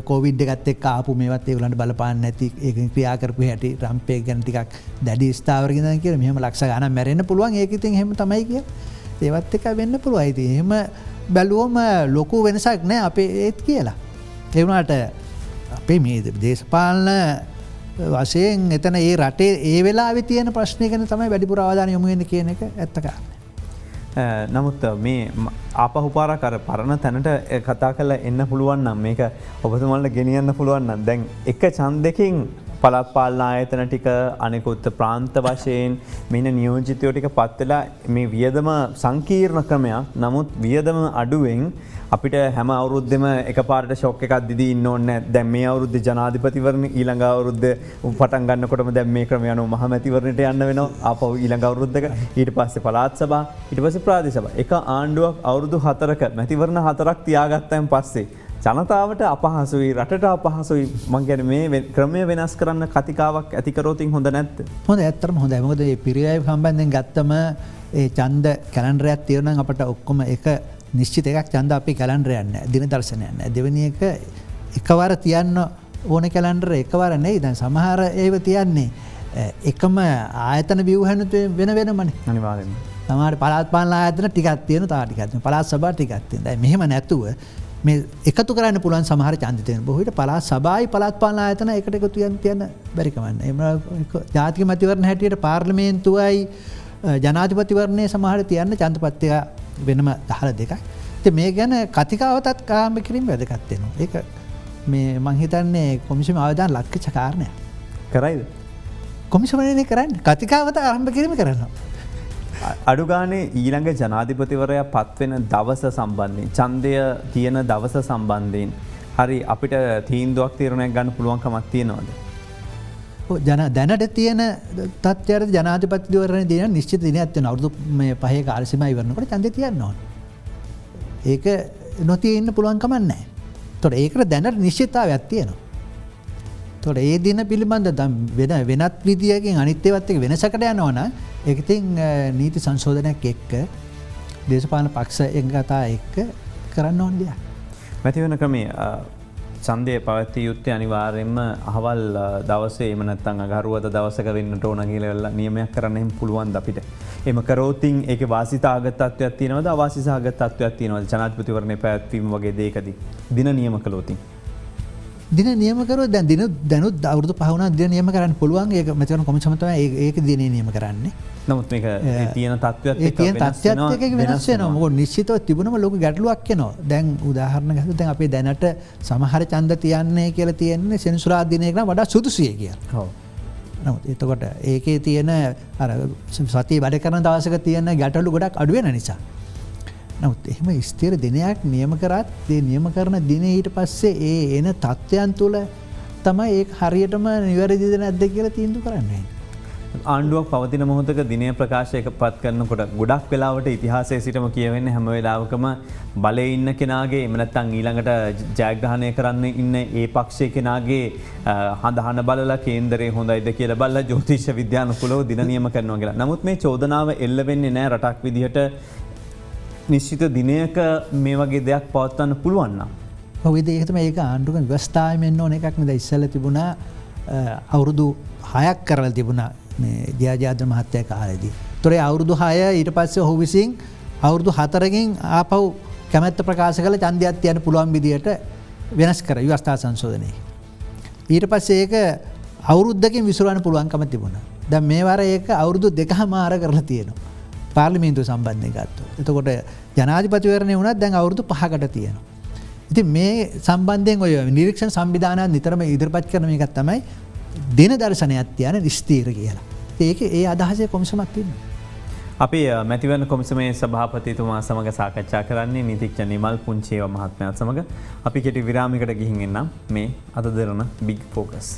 කොවිඩ් එකත් එක්ක ආපු මේවත් ඒගොල්ලන්ට බලපාන්නේ නැති ඒකෙන් ක්‍රියා කරපු හැටි ට්‍රම්ප් එක ගැන ටිකක් දැඩි ස්ථාවරකින් ඉඳන් කියලා මෙහෙම ලක්ෂ ගණන් මැරෙන්න පුළුවන්. ඒක ඉතින් එහෙම තමයි කියන්නේ. ඒවත් එක වෙන්න පුළුවන්. ඉතින් එහෙම බැලුවම ලොකු වෙනසක් නැහැ අපේ ඒත් කියලා. එවුණට අපේ මේ දේශපාලන වශයෙන් එතන ඒ රටේ ඒ වෙලා තියන ප්‍රශ්නයකන තමයි වැඩිපුර අවධානය යොමුවෙන්න කියන එක ඇත්තකාරන්න. නමුත් මේ ආපහුපාර කර පරණ තැනට කතා කල එන්න පුළුවන් නම් මේක ඔබතුමල්ට ගෙනියන්න පුළුවන්න්න දැන් එක චන්දකින් පළත් පාලන ආයතන ටික අනෙකුත් ප්‍රාන්ත වශයෙන් මෙන නියෝජිතයෝ ටික පත්වෙලා මේ වියදම සංකීර්ණ ක්‍රමයක් නමුත් වියදම අඩුවෙන් අපිට හැම අවුරුද්ධම එක පාට ශෝක එකක් දිදී ඉන්න ඕන්න දැම් මේ අවුද්ධ ජනාධිපතිවරණ ඊළඟ අවුරුද්ධ පටන් ගන්නකොටම දැම් මේ ක්‍රමයනු මහමැතිවරණට යන්න වෙන අප ඊළඟ අවුරුද්ධක ඊට පස්සේ පලාත් සබා ඉට පස ප්‍රාදේශබ එක ආණ්ඩුවක් අවුරුදු 4ක මැතිවරණ 4ක් තියාගත්තයන් පස්සේ ජනතාවට අපහසුයි රටට අපහසුයි මංගැන මේ ක්‍රමය වෙනස් කරන්න කතිකාවක් ඇතිකරෝතින් හොඳ නැත්ත හොඳ ඇත්තරම හොඳ මොද පිරියයි සම්බන්ධෙන් ගත්තම ඒ චන්ද කැලන්ඩරයක් තියවන අපට ඔක්කොම එක නිශ්චිත එකක් චන්ද අපි කැලන්ඩරයන්න දින දර්ශනයන්න දෙවනි එක එකවර තියන්න ඕන කැලන්ඩර එකවර නෙයි දැන් සමහර ඒව තියන්නේ එකම ආයතන වියහනතු වෙන වෙනමන අනිවාරෙන් තමට පලාත් පාල ආයතන ටිකත් තියෙන තාටිකත්න පලාත් සබා ටිකත්තිය මෙහෙම නැතුව මේ එකතු කරන්න පුළුවන් සමහර චන්දිතයෙන් බොහිට පලා සබයි පලත් පාලන ආයතන එකට එකතුයන් තියන්න බැරිකමන්න එම ජාතික මතිවරණ හැටියට පාර්ලිමේන්තුවයි ජනාධිපතිවරණය සමහර තියන්න චන්දපත්තිය වෙනම දහල දෙකයි. මේ ගැන කතිකාවතත් කාම කිරීම වැදගත්වෙනවා. ඒ මේ මංහිතන්නේ කොමිසිම අවධාන ලක්ක චකාරණය කරයිද. කොමිසමනය කරන්න කතිකාවත ආරම්භ කිරීම කරනවා. අඩුගානේ ඊළඟ ජනාධිපතිවරය පත්වෙන දවස සම්බන්ධයෙන් චන්දය තියෙන දවස සම්බන්ධයෙන් හරි අපිට තීන්දුවක් තීරණයක් ගන්න පුළුවන්කමක් තියෙනවාද. දැනට තියෙන තත්වර ජනාධපතිවරන දින නිශ්චිත දින ඇත්වන අවුදු මේ පහේ කාලසිම ඉවරනකට චන්ද තියන්න ඕන. ඒක නොතිය ඉන්න පුළුවන්කමන්නෑ. තොට ඒකට දැනට නිශ්චිතාව ඇත්තියනවා. තොට ඒ දින පිළිබඳ දම් වෙනත් විදිියකින් අනිත්‍යවත් එක වෙනසකට යනවන එකතින් නීති සංශෝධනයක් එක්ක දේශපාන පක්ෂ එංගතා එක්ක කරන්න ඕන්දිය. මැතිවන ක්‍රමේ සන්දය පවත්ති යුත්තේ අනිවාරයෙන්ම අහවල් දවසේ එමනත්තන් අගරුවත දවසක වෙන්නට ඕන කියලවෙල්ලා නියමයක් කරන්නෙම පුළුවන් අපිට. එම කරෝතින් ඒක වාසිතාගතත්වයක් තියනවද අවාසිසාගතත්වයක් තියනවද ජනාධිපතිවරණය පැත්වීම වගේ දේකදී දින නියම කළෝතින්. දින නියමකර දින දැනු අවුදු පහුණ දින නියම කරන්න පුළුවන් ඒ මෙතන කොමිසමත ඒක දින නියම කරන්නේ නමුත් මේ තියෙන තත්ත්වයක් තියෙන තත්ත්වයක් වෙනස් වෙනවා මොකද නිශ්චිතව තිබුණම ලොකු ගැටලුවක් වෙනවා දැන් උදාහරණ ගත්තොත් දැන් අපේ දැනට සමහර ඡන්ද තියන්නේ කියලා තියෙන්නේ සෙනසුරාදා දිනයකට වඩා සුදුසුයි කියලා. ඔව්. නමුත් එතකොට ඒකේ තියෙන අර සතිය වැඩ කරන දවසක තියෙන ගැටලු ගොඩක් අඩු වෙන නිසා නමුත් එහෙම ස්ථිර දිනයක් නියම කරත් ඒ නියම කරන දින ඊට පස්සේ ඒ එන තත්ත්වයන් තුළ තමයි ඒ හරියටම නිවැරදිද නැද්ද කියලා තීන්දුව කරන්නේ. ආණ්ඩුවක් පවතින මොහොතක දිනය ප්‍රකාශයක පත් කරනකොට ගොඩක් වෙලාවට ඉතිහාසයේ සිටම කියවෙන්නේ හැම වෙලාවකම බලේ ඉන්න කෙනාගේ එම නැත්නම් ඊළඟට ජයග්‍රහණය කරන්න ඉන්න ඒ පක්ෂයේ කෙනාගේ හඳහන බලලා කේන්දරේ හොඳයිද කියලා බලලා ජ්‍යොතිෂ විද්‍යානුකූලව දින නියම කරනවා කියලා. නමුත් මේ චෝදනාව එල්ල වෙන්නේ නැහැ රටක් විදිහට නිශ්චිත දිනයක මේ වගේ දෙයක් පවත්වන්න පුළුවන්න. ඔවිද ඒතම ඒක ආණ්ඩුක වස්ථායමෙන්න්න ඕන එකක් මෙද ඉස්සල තිබුණා අවුරුදු 6ක් කරල තිබුණා ජාජාද්‍ර මහත්තය කාලදී. තොරේ අවුරුදු 6 ඊට පස්සේ ඔහු විසින් අවුරුදු 4කින් ආපව් කැමැත්ත ප්‍රකාශ කළ ඡන්දයක් තියන්න පුළුවන් විදියට වෙනස් කර ව්‍යවස්ථා සංශෝධනයේ. ඊට පස්සේ ඒක අවුරුද්දකින් විසුරවන්න පුළුවන්කම තිබුණා. දැන් මේ වර ඒක අවුරුදු 2මාර කරලා තියෙනවා. පාර්ලිමේන්තුව සම්බන්ධය ගත්තු. එතකොට ජනාධිපතිවරණය වුණත් දැන් අවුරුදු 5කට තියෙනවා. ඉතින් මේ සම්බන්ධයෙන් ඔය නිරීක්ෂණ සංවිධානය නිතරම ඉදිරිපත් කරන එකක් තමයි දින දර්ශනයක් තියන ස්ථීර කියලා. ඒක ඒ අදහසේ කොමිසමක් තියෙනවා. අපි මැතිවරණ කොමිසමේ සභාපතිතුමා සමග සාකච්ඡා කරන්නේ නීතිඥ නිමල් පුංචේව මහත්මයාත් සමග. අපි කෙටි විරාමයකට ගිහින් එන්නම් මේ අද දරන බිග් ෆෝකස්.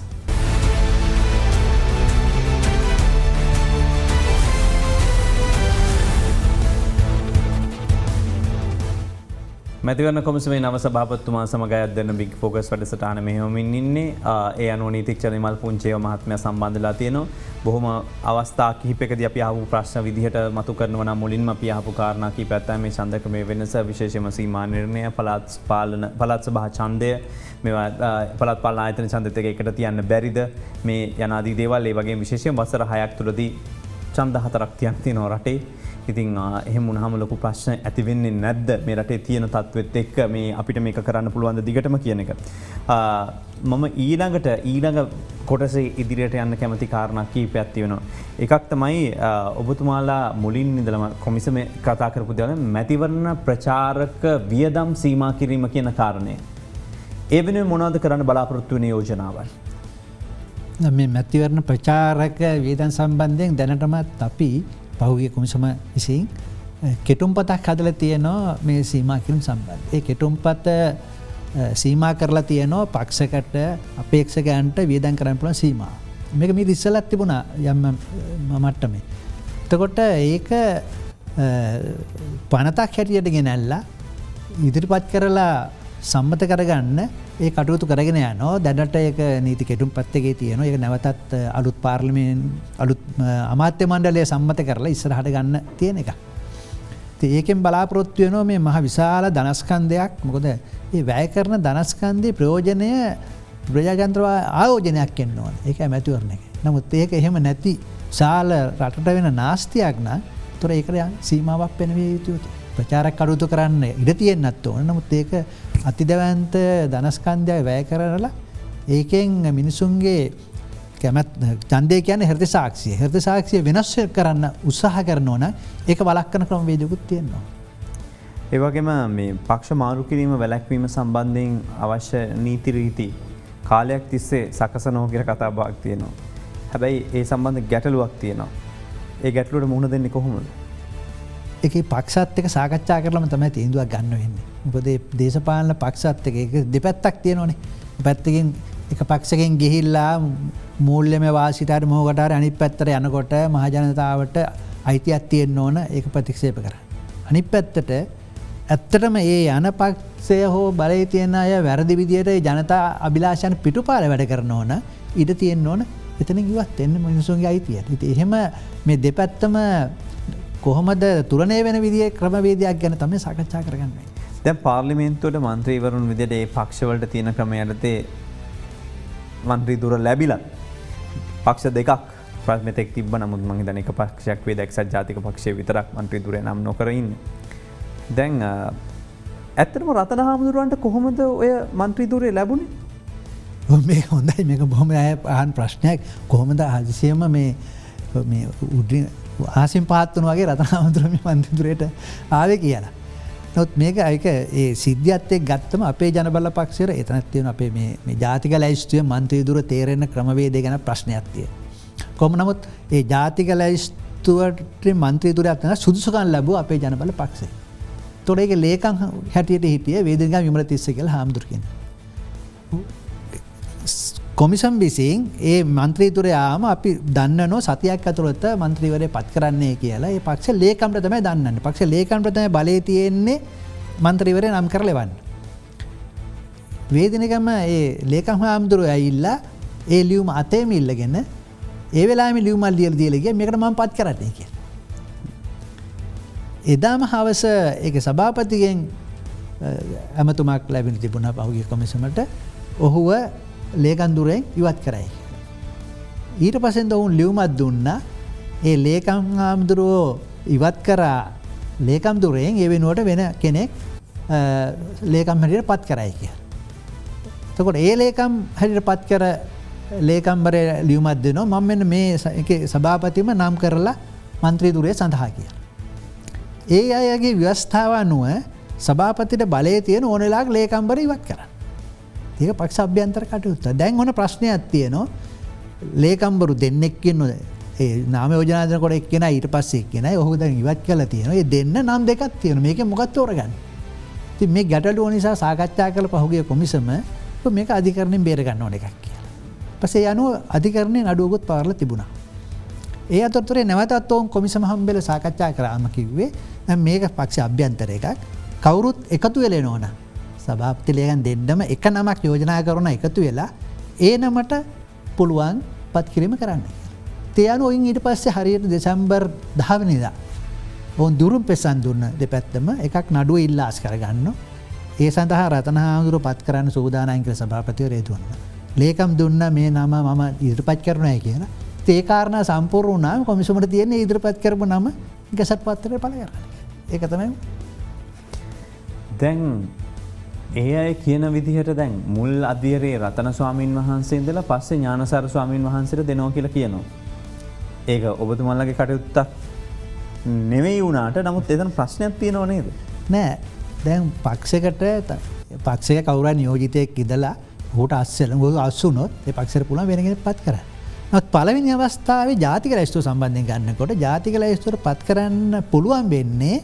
මැතිවරණ කොමිසමේ නව සභාපතිතුමා සමග අද බිග් ෆෝකස් වැඩසටහන මෙහෙයවමින් ඉන්නේ. ඒ අනුව නීතිඥ නිමල් පුංචේව මහත්මයා සම්බන්ධලා තියෙනවා. බොහොම අවස්ථා කිහිපයකදී අපි අහපු ප්‍රශ්න විදිහට මතු කරනවා නම් මුලින්ම අපි අහපු කාරණා කිහිපයක් තමයි මේ ඡන්දක මේ වෙනස විශේෂයෙන්ම සීමා නිර්ණය පළාත් සභා ඡන්දය මේවා පළාත් පාලන ආයතන ඡන්දෙත් එකට තියන්න බැරිද මේ යනාදී දේවල් ඒ වගේම විශේෂයෙන් වසර 6ක් තුලදී ඡන්ද 4ක් තියන් තියෙනවා රටේ. ඉතින් එහෙම වුණාම ලොකු ප්‍රශ්න ඇති වෙන්නේ නැද්ද මේ රටේ තියෙන තත්ත්වෙත් එක්ක මේ අපිට මේක කරන්න පුළුවන් ද දිගටම කියන එක. මම ඊළඟ කොටසේ ඉදිරියට යන්න කැමති කාරණා කීපයක් තියෙනවා. එකක් තමයි ඔබතුමාලා මුලින් ඉඳලම කොමිසමේ කතා කරපු දේවල් මැතිවරණ ප්‍රචාරක වියදම් සීමා කිරීම කියන කාරණය. ඒ වෙනුවෙන් මොනවද කරන්න බලාපොරොත්තු වෙන යෝජනාවන්? මේ මැතිවරණ ප්‍රචාරක වියදම් සම්බන්ධයෙන් දැනටමත් අපි පහුගිය කොමිසම විසින් කෙටුම්පතක් හදලා තියෙනවා මේ සීමා කිරීම සම්බන්ධ. ඒ කෙටුම්පත සීමා කරලා තියෙනවා පක්ෂකට අපේක්ෂකයන්ට වියදම් කරන්න පුළුවන් සීමා. මේක මේ ඉස්සෙල්ලත් තිබුණා යම් මට්ටමේ. එතකොට ඒක පනතක් හැටියට ගෙනල්ලා ඉදිරිපත් කරලා සම්මත කරගන්න ඒ කටයුතු කරගෙන යනවා. දැනට ඒක නීති කෙටුම්පත් එකේ තියෙනවා. ඒක නැවතත් අලුත් අලුත් අමාත්‍ය මණ්ඩලය සම්මත කරලා ඉස්සරහට ගන්න තියෙන එක. ඉතින් ඒකෙන් බලාපොරොත්තු වෙනවා මේ මහ විශාල ධනස්කන්ධයක්. මොකද මේ වැය කරන ධනස්කන්ධයේ ප්‍රයෝජනය ප්‍රජාතන්ත්‍ර ආයෝජනයක් එන්න ඕන. ඒක මැතිවරණ එක. නමුත් ඒක එහෙම නැති විශාල රටට වෙන නාස්තියක් නම් ඒතර ඒකට සීමාවක් වෙනවිය යුතුයි. ප්‍රචාරක කටයුතු කරන්න ඉඩ තියෙන්නත් ඕන. නමුත් ඒක අතිදවන්ත ධනස්කන්ධය වැය කරලා ඒකෙන් මිනිසුන්ගේ ඡන්දය කියන්නේ හෘද සාක්ෂිය. හෘද සාක්ෂිය වෙනස් කරන්න උත්සාහ කරනවා නම් ඒක වළක්වන ක්‍රමවේදකුත් තියෙනවා. ඒ වගේම මේ පක්ෂ මාරු කිරීම වැළැක්වීම සම්බන්ධයෙන් අවශ්‍ය නීති රීති කාලයක් තිස්සේ සකසනවා කියලා කතා බහක් තියෙනවා. හැබැයි ඒ සම්බන්ධ ගැටලුවක් තියෙනවා. ඒ ගැටලුවට මුහුණ දෙන්නේ කොහොමද? ඒකේ පක්ෂත් එක්ක සාකච්ඡා කරලම තමයි තීන්දුවක් ගන්න වෙන්නේ. මොකද දේශපාලන පක්ෂත් එක්ක ඒක දෙපැත්තක් තියෙනවනේ. පැත්තකින් එක පක්ෂකින් ගිහිල්ලා මූල්‍යමය වාසිතාවට මොහොකට හරි අනිත් පැත්තට යනකොට මහ ජනතාවට අයිතියක් තියෙන්න ඕන ඒක ප්‍රතික්ෂේප කරන්න. අනිත් පැත්තට ඇත්තටම ඒ යන පක්ෂය හෝ බලයේ තියෙන අය වැරදි විදියට ජනතා අභිලාෂයන් පිටුපාර වැඩ කරන ඕන ඉඩ තියෙන්න ඕන එතනින් ඉවත් වෙන්න මිනිසුන්ගේ අයිතියට. ඉතින් එහෙම මේ දෙපැත්තම කොහොමද තුරණය වෙන විදිහේ ක්‍රමවේදයක් ගැන තමයි සාකච්ඡා කරගන්නේ. දැන් පාර්ලිමේන්තුවට මන්ත්‍රීවරුන් විදිහට ඒ පක්ෂවලට තියෙන ක්‍රමය යටතේ මන්ත්‍රී දුර ලැබිලා පක්ෂ දෙකක් මෙතෙක් තිබ්බ. නමුත් මම හිතන්නේ එක පක්ෂයක් වේද එක්සත් ජාතික පක්ෂය විතරක් මන්ත්‍රී දුරේ නම් නොකර ඉන්නේ. දැන් ඇත්තටම රතන හාමුදුරුවන්ට කොහොමද ඔය මන්ත්‍රී දුරේ ලැබුණේ? මේක හොඳයි. මේක බොහොම අහන ප්‍රශ්නයක්. කොහොමද හදිසියෙම මේ උඩින් ආසින් පහත් වුණු වගේ රතන හාමුදුරුවෝ මේ මන්ත්‍රී දුරේට ආවේ කියලා. නමුත් මේක ඒක ඒ සිද්ධියත් එක්ක ගත්තම අපේ ජනබල පක්ෂයට එතනක් තියෙන අපේ මේ ජාතික ලැයිස්තුවේ මන්ත්‍රී දුර තේරෙන ක්‍රමවේදය ගැන ප්‍රශ්නයක් තියෙනවා. කොහොම නමුත් ඒ ජාතික ලැයිස්තුවට මන්ත්‍රී දුරයක් තමයි සුදුසුකම් ලැබුවා අපේ ජනබල පක්ෂය. ඒතකොට ඒක ලේකම් හැටියට හිටියේ වේදිකා විමලතිස්ස කියලා හාමුදුරුවෝ කෙනෙක්. කොමිසම් විසින් ඒ මන්ත්‍රීතුරයාම අපි දන්නනෝ සතියක් ඇතුළත මන්ත්‍රීවරය පත් කරන්නේ කියලා ඒ පක්ෂ ලේකම්ට තමයි දන්නන්නේ. පක්ෂ ලේකම්ට තමයි බලය තියෙන්නේ මන්ත්‍රීවරය නම් කරලා ලෙවන්න. වේදිනකම ඒ ලේකම් හාමුදුරුවෝ ඇවිල්ලා ඒ ලියුම අතේම ඉල්ලගෙන ඒ වෙලාවෙම ලියුම ලියලා ගියා මේකට මම පත් කරන්නේ කියලා. එදාම හවස ඒක සභාපතිගෙන් ඇමතුමක් ලැබෙන තිබුණා පහුගිය කොමිසමට. ඔහුව ලේකම් දුරෙන් ඉවත් කරයි. ඊට පස්සෙන් ඔවුන් ලියුමක් දුන්නා ඒ ලේකම් හාමුදුරුවෝ ඉවත් කරා ලේකම් දුරෙන් ඒ වෙනුවට වෙන කෙනෙක් ලේකම් හැටියට පත් කරයි කියලා. එතකොට ඒ ලේකම් හැටියට පත් කර ලේකම්වරය ලියුමක් දෙනවා මම මෙන්න මේ සභාපතිම නම් කරලා මන්ත්‍රී දුරේ සඳහා කියලා. ඒ අයගේ ව්‍යවස්ථාව අනුව සභාපතිට බලය තියෙන ඕන වෙලාවක ලේකම්වරය ඉවත් කරන්න. ඒක පක්ෂ අභ්‍යන්තර කටයුත්ත. දැන් ඕන ප්‍රශ්නයක් තියෙනවා. ලේකම්වරු දෙන්නෙක් ඉන්නවා. ඒ නාම යෝජනා දෙනකොට එක්කෙනා ඊට පස්සේ එක්කෙනා ඔහු දැන් ඉවත් කරලා තියෙනවා. ඒ දෙන්න නම් දෙකක් තියෙනවා. මේකෙන් මොකක්ද තෝරගන්නේ? ඉතින් මේ ගැටලුව නිසා සාකච්ඡා කරලා පහුගිය කොමිසම මේක අධිකරණයෙන් බේර ගන්න ඕන එකක් කියලා. ඊපස්සේ යනුව අධිකරණයෙන් අඩුවකුත් පවරලා තිබුණා. ඒ අතරතුරේ නැවතත් ඔවුන් කොමිසම හම්බෙලා සාකච්ඡා කරාම කිව්වේ දැන් මේක පක්ෂ අභ්‍යන්තර එකක්. කවුරුත් එකතු වෙලා එනවන. සභාපති ලේකම් දෙන්නම එක නමක් යෝජනා කරන එකතු වෙලා ඒ නමට පුළුවන් පත් කිරීම කරන්න. ඒ අනුව ඔයින් ඊට පස්සේ හරියට දෙසැම්බර් 10 වෙනිදා ඔවුන් දුරුම් පෙසන් දුන්න දෙපැත්තම එකක් නඩුව ඉල්ලාස් කරගන්න. ඒ සඳහා රතන හාමුදුරුවෝ පත් කරන්න සූදානම් කියලා සභාපතිවරයා දුන්නා. ලේකම් දුන්න මේ නම මම ඉදිරිපත් කරනවා කියලා. ඒ කාරණා සම්පූර්ණ වුණාම කොමිසමට තියෙන ඉදිරිපත් කරපු නම ගැසට් පත්තරේ පළ කරන්න. ඒක තමයි. දැන් ඒ අය කියන විදිහට දැන් මුල් අධියරේ රතන ස්වාමීන් වහන්සේ ඉඳලා පස්සේ ඥානසාර ස්වාමීන් වහන්සේට දෙනවා කියලා කියනවා. ඒක ඔබතුමන්ලගේ කටයුත්තක් නෙවෙයි වුණාට නමුත් එතන ප්‍රශ්නයක් තියෙනව නේද? නෑ. දැන් පක්ෂයකට පක්ෂයක කවුරු නියෝජිතයෙක් ඉඳලා ඔහුට අස්සුනොත් ඒ පක්ෂයට පුළුවන් වෙන කෙනෙක් පත් කරන්න. නමුත් පළවෙනි අවස්ථාවේ ජාතික ලැයිස්තුව සම්බන්ධයෙන් ගන්නකොට ජාතික ලැයිස්තුවට පත් කරන්න පුළුවන් වෙන්නේ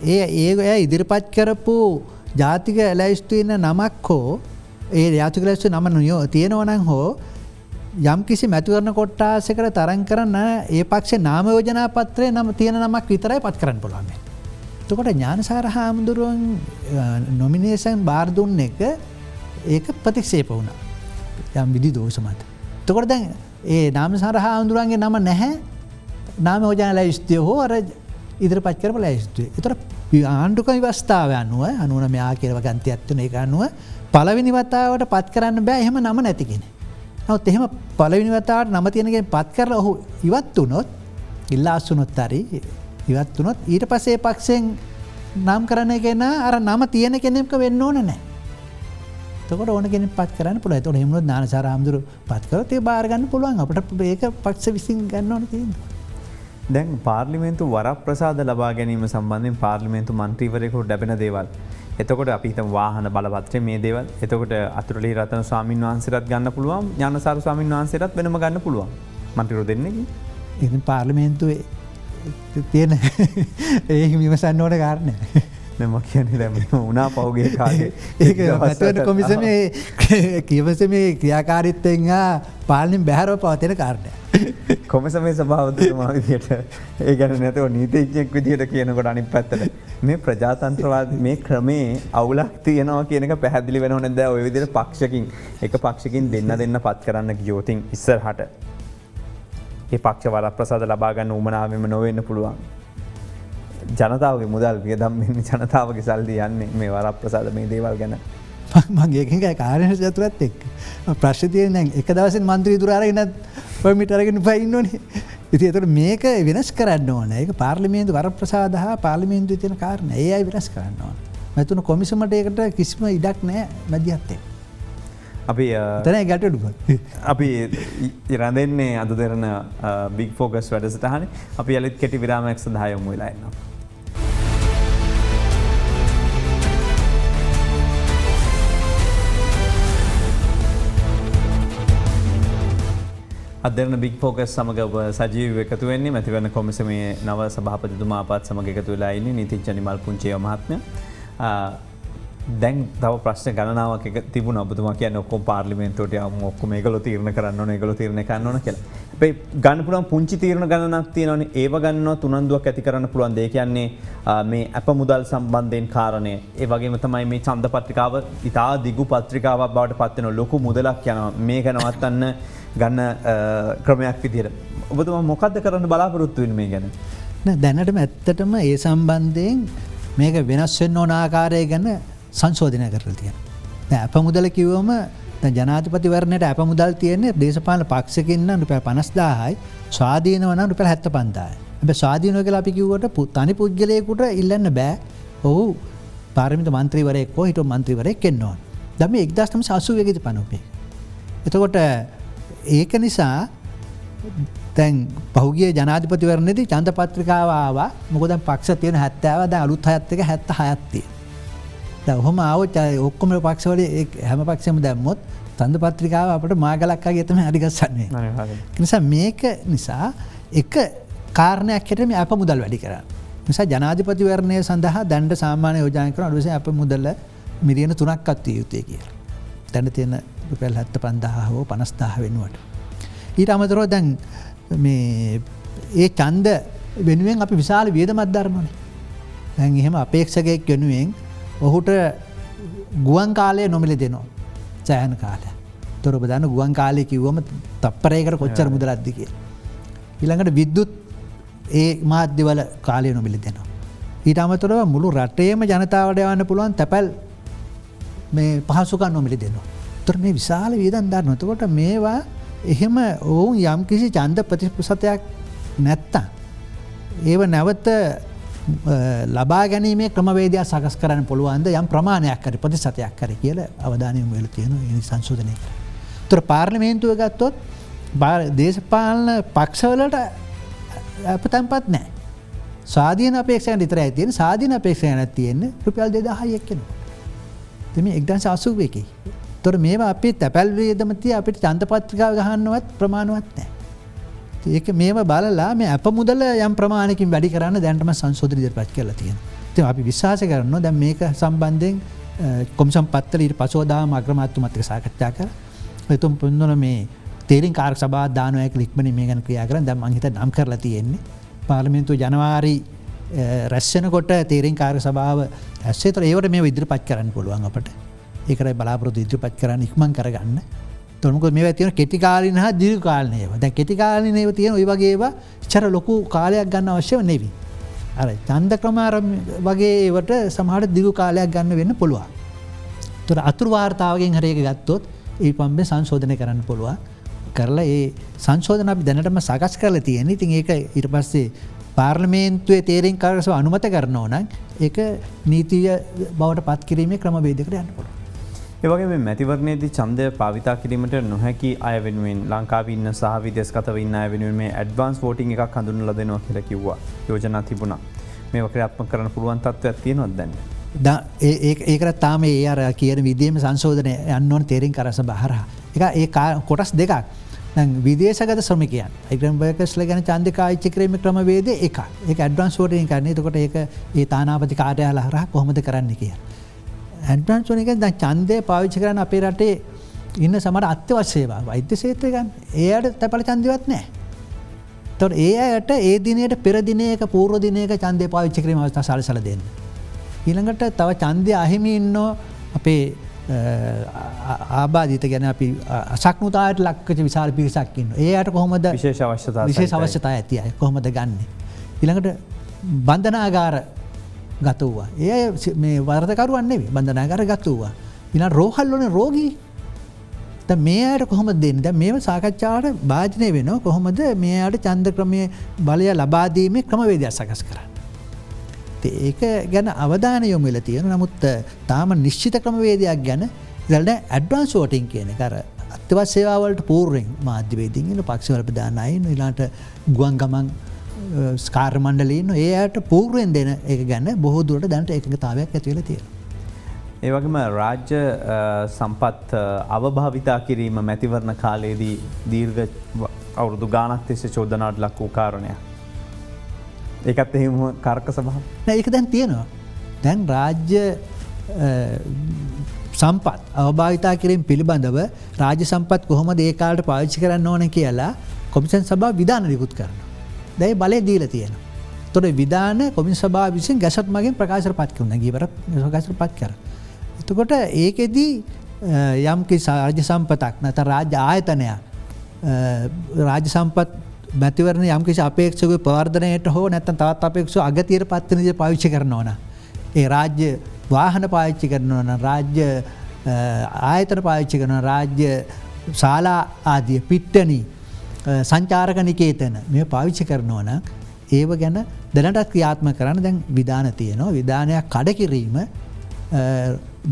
ඒ ඉදිරිපත් කරපු ජාතික ලැයිස්තුවේ ඉන්න නමක් හෝ ඒ ජාතික ලැයිස්තුවේ නම තියෙනවා නම් හෝ යම් කිසි මැතිවරණ කොට්ටාසයකට තරම් කරන ඒ පක්ෂේ නාම යෝජනා පත්‍රයේ නම තියෙන නමක් විතරයි පත් කරන්න පුළුවන්. එතකොට ඥානසාර හාමුදුරුවන් නොමිනේෂන් බාර දුන්න එක ඒක ප්‍රතික්ෂේප වුණා. යම් විදි දෝෂ මත. එතකොට දැන් ඒ නාමසාර හාමුදුරුවන්ගේ නම නැහැ නාම යෝජනා ලැයිස්තුවේ හෝ අර ඉදිරිපත් කරපු ලැයිස්තුවේ. එතකොට ආණ්ඩුක්‍රම ව්‍යවස්ථාව අනුව 99 කියලා ගන්තියක් තුන ඒක අනුව පළවෙනි වතාවට පත් කරන්න බෑ එහෙම නම නැති කෙනෙක්. නමුත් එහෙම පළවෙනි වතාවට නම තියෙන කෙනෙක් පත් කරලා ඔහු ඉවත් වුණොත් ඉල්ලාස් වුණොත් හරි ඉවත් වුණොත් ඊට පස්සේ පක්ෂයෙන් නම් කරන කෙනා අර නම තියෙන කෙනෙක් වෙන්න ඕන නැහැ. එතකොට ඕන කෙනෙක් පත් කරන්න පුළුවන්. එතකොට එහෙම වුණොත් ඥානසාර හාමුදුරුවෝ පත් කරොත් ඒක බාර ගන්න පුළුවන්. අපිට ඒක පක්ෂ විසින් ගන්න ඕන තියෙනවා. දැන් පාර්ලිමේන්තු වරප්‍රසාද ලබා ගැනීම සම්බන්ධයෙන් පාර්ලිමේන්තු මන්ත්‍රීවරයෙකුට ලැබෙන දේවල්. එතකොට අපි හිතමු වාහන බලපත්‍රය මේ දේවල්. එතකොට අතුරුලී රතන ස්වාමීන් වහන්සේටත් ගන්න පුළුවන්. ඥානසාර ස්වාමීන් වහන්සේටත් වෙනම ගන්න පුළුවන්. මන්ත්‍රීවරු දෙන්නේ. ඉතින් පාර්ලිමේන්තුවේ තියෙන ඒ විමසන්න ඕන කාරණා. මම කියන්නේ දැන් වුණා පහුගිය කාලේ ඒක මැතිවරණ කොමිසමේ කියවසමේ ක්‍රියාකාරීත්වයෙන් පාලනයෙන් බැහැරව පවතින කාරණා. කොමිසමේ සභාපතිතුමා විදියට ඒ ගැන නැතව නීතිඥයෙක් විදියට කියනකොට අනිත් පැත්තට මේ ප්‍රජාතන්ත්‍රවාදී මේ ක්‍රමේ අවුලක් තියෙනවා කියන එක පැහැදිලි වෙනව නැද්ද? ඔය විදියට පක්ෂකින් එක පක්ෂකින් දෙන්න පත් කරන්න ගියොත් ඉස්සරහට ඒ පක්ෂ වරප්‍රසාද ලබා ගන්න උවමනාවෙම නොවෙන්න පුළුවන්. ජනතාවගේ මුදල් වියදම් වෙන්නේ ජනතාවගේ සල්ලි යන්නේ මේ වරප්‍රසාද මේ දේවල් ගැන. මගේ එකක කාර්යන චතුරත් එක්ක ප්‍රශ්න තියෙන දැන් එක දවසින් මන්ත්‍රී දුර අරගෙන පර්මිට් අරගෙන ඉන්න ඕනේ. ඉතින් ඒතකොට මේක වෙනස් කරන්න ඕනේ. ඒක පාර්ලිමේන්තු වරප්‍රසාද හා පාර්ලිමේන්තුවේ තියෙන කාරණා. ඒ අය වෙනස් කරන්න ඕනේ. මම කොමිසමට ඒකට කිසිම ඉඩක් නැහැ මැදිහත් අපි තැන ගැටඩුව අපි ඉරඳෙන්නේ අද දෙරන බික් ෆෝකස් වැඩසටහන අපි යළිත් කෙටි විරාමයක් සඳහා යොමු වෙලා ඉන්නවා. අදරන බික් ෆෝකස් සමග සජීව එකතු වෙන්නේ මැතිවරණ කොමිසමේ නව සභාපතිතුමා අපත් සමග එකතු වෙලා ඉන්නේ නීතිඥ නිමල් පුංචේව මහත්මයා. දැන් තව ප්‍රශ්න ගණනාවක් තිබුණා ඔබතුමා කියන්නේ ඔක්කොම පාර්ලිමේන්තුවට යමු ඔක්කොම ඒගොල්ලෝ තීරණ කරන්න ඕන ඒගොල්ලෝ තීරණය කරන්න ඕන කියලා. හැබැයි ගන්න පුළුවන් පුංචි තීරණ ගණනක් තියෙනවානේ ඒව ගන්නවත් උනන්දුවක් ඇති කරන්න පුළුවන් දෙය කියන්නේ මේ අප මුදල් සම්බන්ධයෙන් කාරණය. ඒ වගේම තමයි මේ ඡන්ද පත්‍රිකාව ඉතා දිගු පත්‍රිකාවක් බවට පත් වෙන ලොකු මුදලක් යනවා. මේක නවත්තන්න ගන්න ක්‍රමයක් විදියට. ඔබතුමා මොකද්ද කරන්න බලාපොරොත්තු වෙන්නේ මේ ගැන? නෑ දැනටම ඇත්තටම ඒ සම්බන්ධයෙන් මේක වෙනස් වෙන්න ඕන ආකාරය ගැන සංශෝධනය කරලා තියෙනවා. දැන් අප මුදල කිව්වම දැන් ජනාධිපතිවරණයට අප මුදල් තියෙන්නේ දේශපාලන පක්ෂකින් නම් රුපියල් 50000යි ස්වාධීනව නම් රුපියල් 75000යි. හැබැයි ස්වාධීනව කියලා අපි කිව්වට තනි පුද්ගලයෙකුට ඉල්ලන්න බෑ. ඔහු පාර්ලිමේන්තු මන්ත්‍රීවරයෙක් හෝ හිටපු මන්ත්‍රීවරයෙක් වෙන්න ඕන. දැන් මේ 1981 දී පනවපේ. එතකොට ඒක නිසා දැන් පහුගිය ජනාධිපතිවරණයේදී ඡන්ද පත්‍රිකාව ආවා. මොකද දැන් පක්ෂ තියෙන 70 දැන් අලුත් 6ත් එක 76ක් තියෙනවා. දැන් ඔහොම ආවොත් ඔක්කොම පක්ෂවල හැම පක්ෂෙම දැම්මොත් ඡන්ද පත්‍රිකාව අපිට මාගලක් වගේ තමයි හරි ගස්සන්නේ. ඒ නිසා මේක නිසා එක කාරණයක් හැටියට මේ අප මුදල් වැඩි කරා. නිසා ජනාධිපතිවරණය සඳහා දණ්ඩ සාමාන්‍ය යෝජනා කරන අඩුවසේ අප මුදල මිලියන 3ක් අත් විය යුතුයි කියලා. දැන් තියෙන රුපියල් 75000 හෝ 50000 වෙනුවට. ඊට අමතරව දැන් මේ ඒ ඡන්ද වෙනුවෙන් අපි විශාල වියදමක් දරනවානේ. දැන් එහෙම අපේක්ෂකයෙක් වෙනුවෙන් ඔහුට ගුවන් කාලය නොමිලේ දෙනවා. සෑහෙන කාලයක්. ඒතර ඔබ දන්න ගුවන් කාලය කිව්වම තප්පරයකට කොච්චර මුදලක්ද කියලා. ඊළඟට විද්‍යුත් ඒ මාධ්‍යවල කාලය නොමිලේ දෙනවා. ඊට අමතරව මුළු රටේම ජනතාවට යවන්න පුළුවන් තැපැල් මේ පහසුකම් නොමිලේ දෙනවා. ඒතර මේ විශාල වියදම් දානවා. එතකොට මේවා එහෙම ඔවුන් යම් කිසි චන්ද ප්‍රතිපසතයක් නැත්තා. ඒව නැවත ලබා ගැනීමේ ක්‍රමවේදයක් සකස් කරන්න පුළුවන්ද යම් ප්‍රමාණයක් කර ප්‍රතිශතයක් කර කියල අවධානයම වෙල තියෙන සංශෝධනය කර. තුර පාර්ලිමේන්තුව ගත්තොත් දේශපාලන පක්ෂවලට අප තැන්පත් නෑ. සාධීන අපේක්ෂයන් ඉතර ඇතියෙන් සාධීන අපේක්ෂයන තියෙන්නේ රුපියල් 2000ක් කෙනවා. තෙම 1981. තොර මේවා අපි තැපැල් වේදමතිය අපිට චන්දපත්‍රිකාව ගහන්නවත් ප්‍රමාණවත් නෑ. ඒක මේම බලලා මේ අප මුදල යම් ප්‍රමාණකින් වැඩි කරන්න දැන්ටම සංශෝධන ඉදිරිපත් කරලා තියෙනවා. ඉතින් අපි විශ්වාස කරනවා දැන් මේක සම්බන්ධයෙන් කොමිසම් පත්තල ඊට පසුවදාම අග්‍රාමාත්‍යතුමත් එක්ක සාකච්ඡා කරා. එතුම් පුදුන මේ තේරීම් කාර්ය සභාව දානවා එක ඉක්මනින් මේ ගැන ක්‍රියා කරන් දැන් මම හිතන්නේ නම් කරලා තියෙන්නේ. පාර්ලිමේන්තුව ජනවාරි රැස් වෙනකොට තේරීම් කාර්ය සභාව රැස් වෙතර ඒවට මේව ඉදිරිපත් කරන්න පුළුවන් අපට. ඒකයි බලාපොරොත්තු ඉදිරිපත් කරන්න ඉක්මන් කරගන්න. තොනක මේ තියෙන කෙටිකාලින හා දීර්ඝකාලීන ඒවා. දැන් කෙටිකාලීන ඒවා තියෙන ওই වගේ ඒවා ඉතර ලොකු කාලයක් ගන්න අවශ්‍යව නෙවෙයි. අර ඡන්ද ක්‍රම වගේ ඒවට සමහරට දීර්ඝ කාලයක් ගන්න වෙන්න පුළුවන්. ඒතර අතුරු වාර්තාවකින් හරි එක ගත්තොත් ඒ පම්බේ සංශෝධනය කරන්න පුළුවන්. කරලා ඒ සංශෝධන අපි දැනටම සකස් කරලා තියෙනවා. ඉතින් ඒක ඊට පස්සේ පාර්ලිමේන්තුවේ තේරීම් කාර්ය සභාව අනුමත කරනවා නම් ඒක නීතිය බවට පත් කිරීමේ ක්‍රමවේදයකට යන්න පුළුවන්. ඒවගේ මේ මැතිවරණයේදී ඡන්දය භාවිතා කිරීමට නොහැකි අය වෙනුවෙන් ලංකාවේ ඉන්න සහ විදේශගතව ඉන්න අය වෙනුවෙන් මේ ඇඩ්වාන්ස් වෝටින් එකක් හඳුන්වලා දෙනවා කියලා කිව්වා. යෝජනා තිබුණා. මේව ක්‍රියාත්මක කරන්න පුළුවන් තත්ත්වයක් තියෙනවද දැන්? ඒකට තාම ඒ අර කියන විදිහේම සංශෝධනය යන්න ඕන තේරීම් කාර්ය සභාව හරහා. ඒක කොටස් දෙකක්. දැන් විදේශගත ශ්‍රමිකයන් මයිග්‍රන්ට් වර්කර්ස්ලා ගැන ඡන්ද කායිච්ච කිරීමේ ක්‍රමවේදය එකක්. ඒක ඇඩ්වාන්ස් වෝටින් කරන්නේ. එතකොට ඒක ඒ තානාපති කාර්යාලය හරහා කොහොමද කරන්නේ කියලා. ඇඩ්වාන්ස් වෝටින් කියන්නේ දැන් ඡන්දය පාවිච්චි කරන අපේ රටේ ඉන්න සමහර අත්‍යවශ්‍ය සේවා වෛද්‍ය ක්ෂේත්‍රය ගන්න. ඒයට තැපල ඡන්දවත් නැහැ. ඒතකොට ඒ අයට ඒ දිනයට පෙර දිනයක පූර්ව දිනයක ඡන්දය පාවිච්චි කිරීම අවස්ථාව සලසලා දෙන්න. ඊළඟට තව ඡන්දය අහිමි ඉන්නෝ අපේ ආබාධිත ගැන අපි අසක්නුතාවට ලක්කච විශාල පිරිසක් ඉන්නවා. ඒ අයට කොහොමද විශේෂ අවශ්‍යතා ඇති අය කොහොමද ගන්නෙ? ඊළඟට බන්ධනාගාර ගත වූවා. ඒ මේ වරදකරුවන් නෙවෙයි බන්ධනාගාර ගත වූවා. ඊළඟ රෝහල් වල රෝගී. දැන් මේ අයට කොහොමද දෙන්නේ? දැන් මේව සාකච්ඡාවට භාජනය වෙනවා. කොහොමද මේ අයට ඡන්ද ක්‍රමයේ බලය ලබා දීමේ ක්‍රමවේදයක් සකස් කරන්නේ? ඒක ගැන අවධානය යොමු වෙලා තියෙනවා. නමුත් තාම නිශ්චිත ක්‍රමවේදයක් ගැන ඉතලද ඇඩ්වාන්ස් වෝටින් කියන එක අර අත්‍යවශ්‍ය සේවා වලට පූර්වෙන් මාධ්‍යවේදීන් ඉන්න පක්ෂවල ප්‍රධාන අය ඉන්න ඊළාට ගුවන් ගමන් කාර්ය මණ්ඩලයේ ඉන්න ඒ අයට පූර්වෙන් දෙන එක ගැන බොහෝ දුරට දැනට එකඟතාවයක් ඇති වෙලා තියෙනවා. ඒ වගේම රාජ්‍ය සම්පත් අවභාවිතා කිරීම මැතිවරණ කාලයේදී දීර්ඝ අවුරුදු ගාණක් තිස්සේ චෝදනාවට ලක් වූ කාරණයක්. ඒකත් එහෙම කාර්ක සභාව නෑ ඒක දැන් තියෙනවා. දැන් රාජ්‍ය සම්පත් අවභාවිතා කිරීම පිළිබඳව රාජ්‍ය සම්පත් කොහොමද ඒ කාලේට පාවිච්චි කරන්න ඕන කියලා කොමිෂන් සභාව විධාන නිකුත් කරනවා. දැන් ඒ බලය දීලා තියෙනවා. ඒතකොට විධාන කොමිෂන් සභාව විසින් ගැසට් මගින් ප්‍රකාශයටපත් කරනවා. ගියවර ප්‍රකාශයටපත් කරා. එතකොට ඒකෙදී යම් කිසි රාජ්‍ය සම්පතක් නැත්නම් රාජ්‍ය ආයතනයක් රාජ්‍ය සම්පත් මැතිවරණ යම් කිසි අපේක්ෂක ප්‍රවර්ධනයට හෝ නැත්නම් තවත් අපේක්ෂක අගතියට පත් වෙන විදිහට පාවිච්චි කරනවා නම් ඒ රාජ්‍ය වාහන පාවිච්චි කරනවා නම් රාජ්‍ය ආයතන පාවිච්චි කරනවා රාජ්‍ය ශාලා ආදී පිට්ටනි සංචාරක නිකේතන මේ පාවිච්චි කරනවා නම් ඒව ගැන දැනට ක්‍රියාත්මක කරන්න දැන් විධාන තියෙනවා. විධානයක් කඩ කිරීම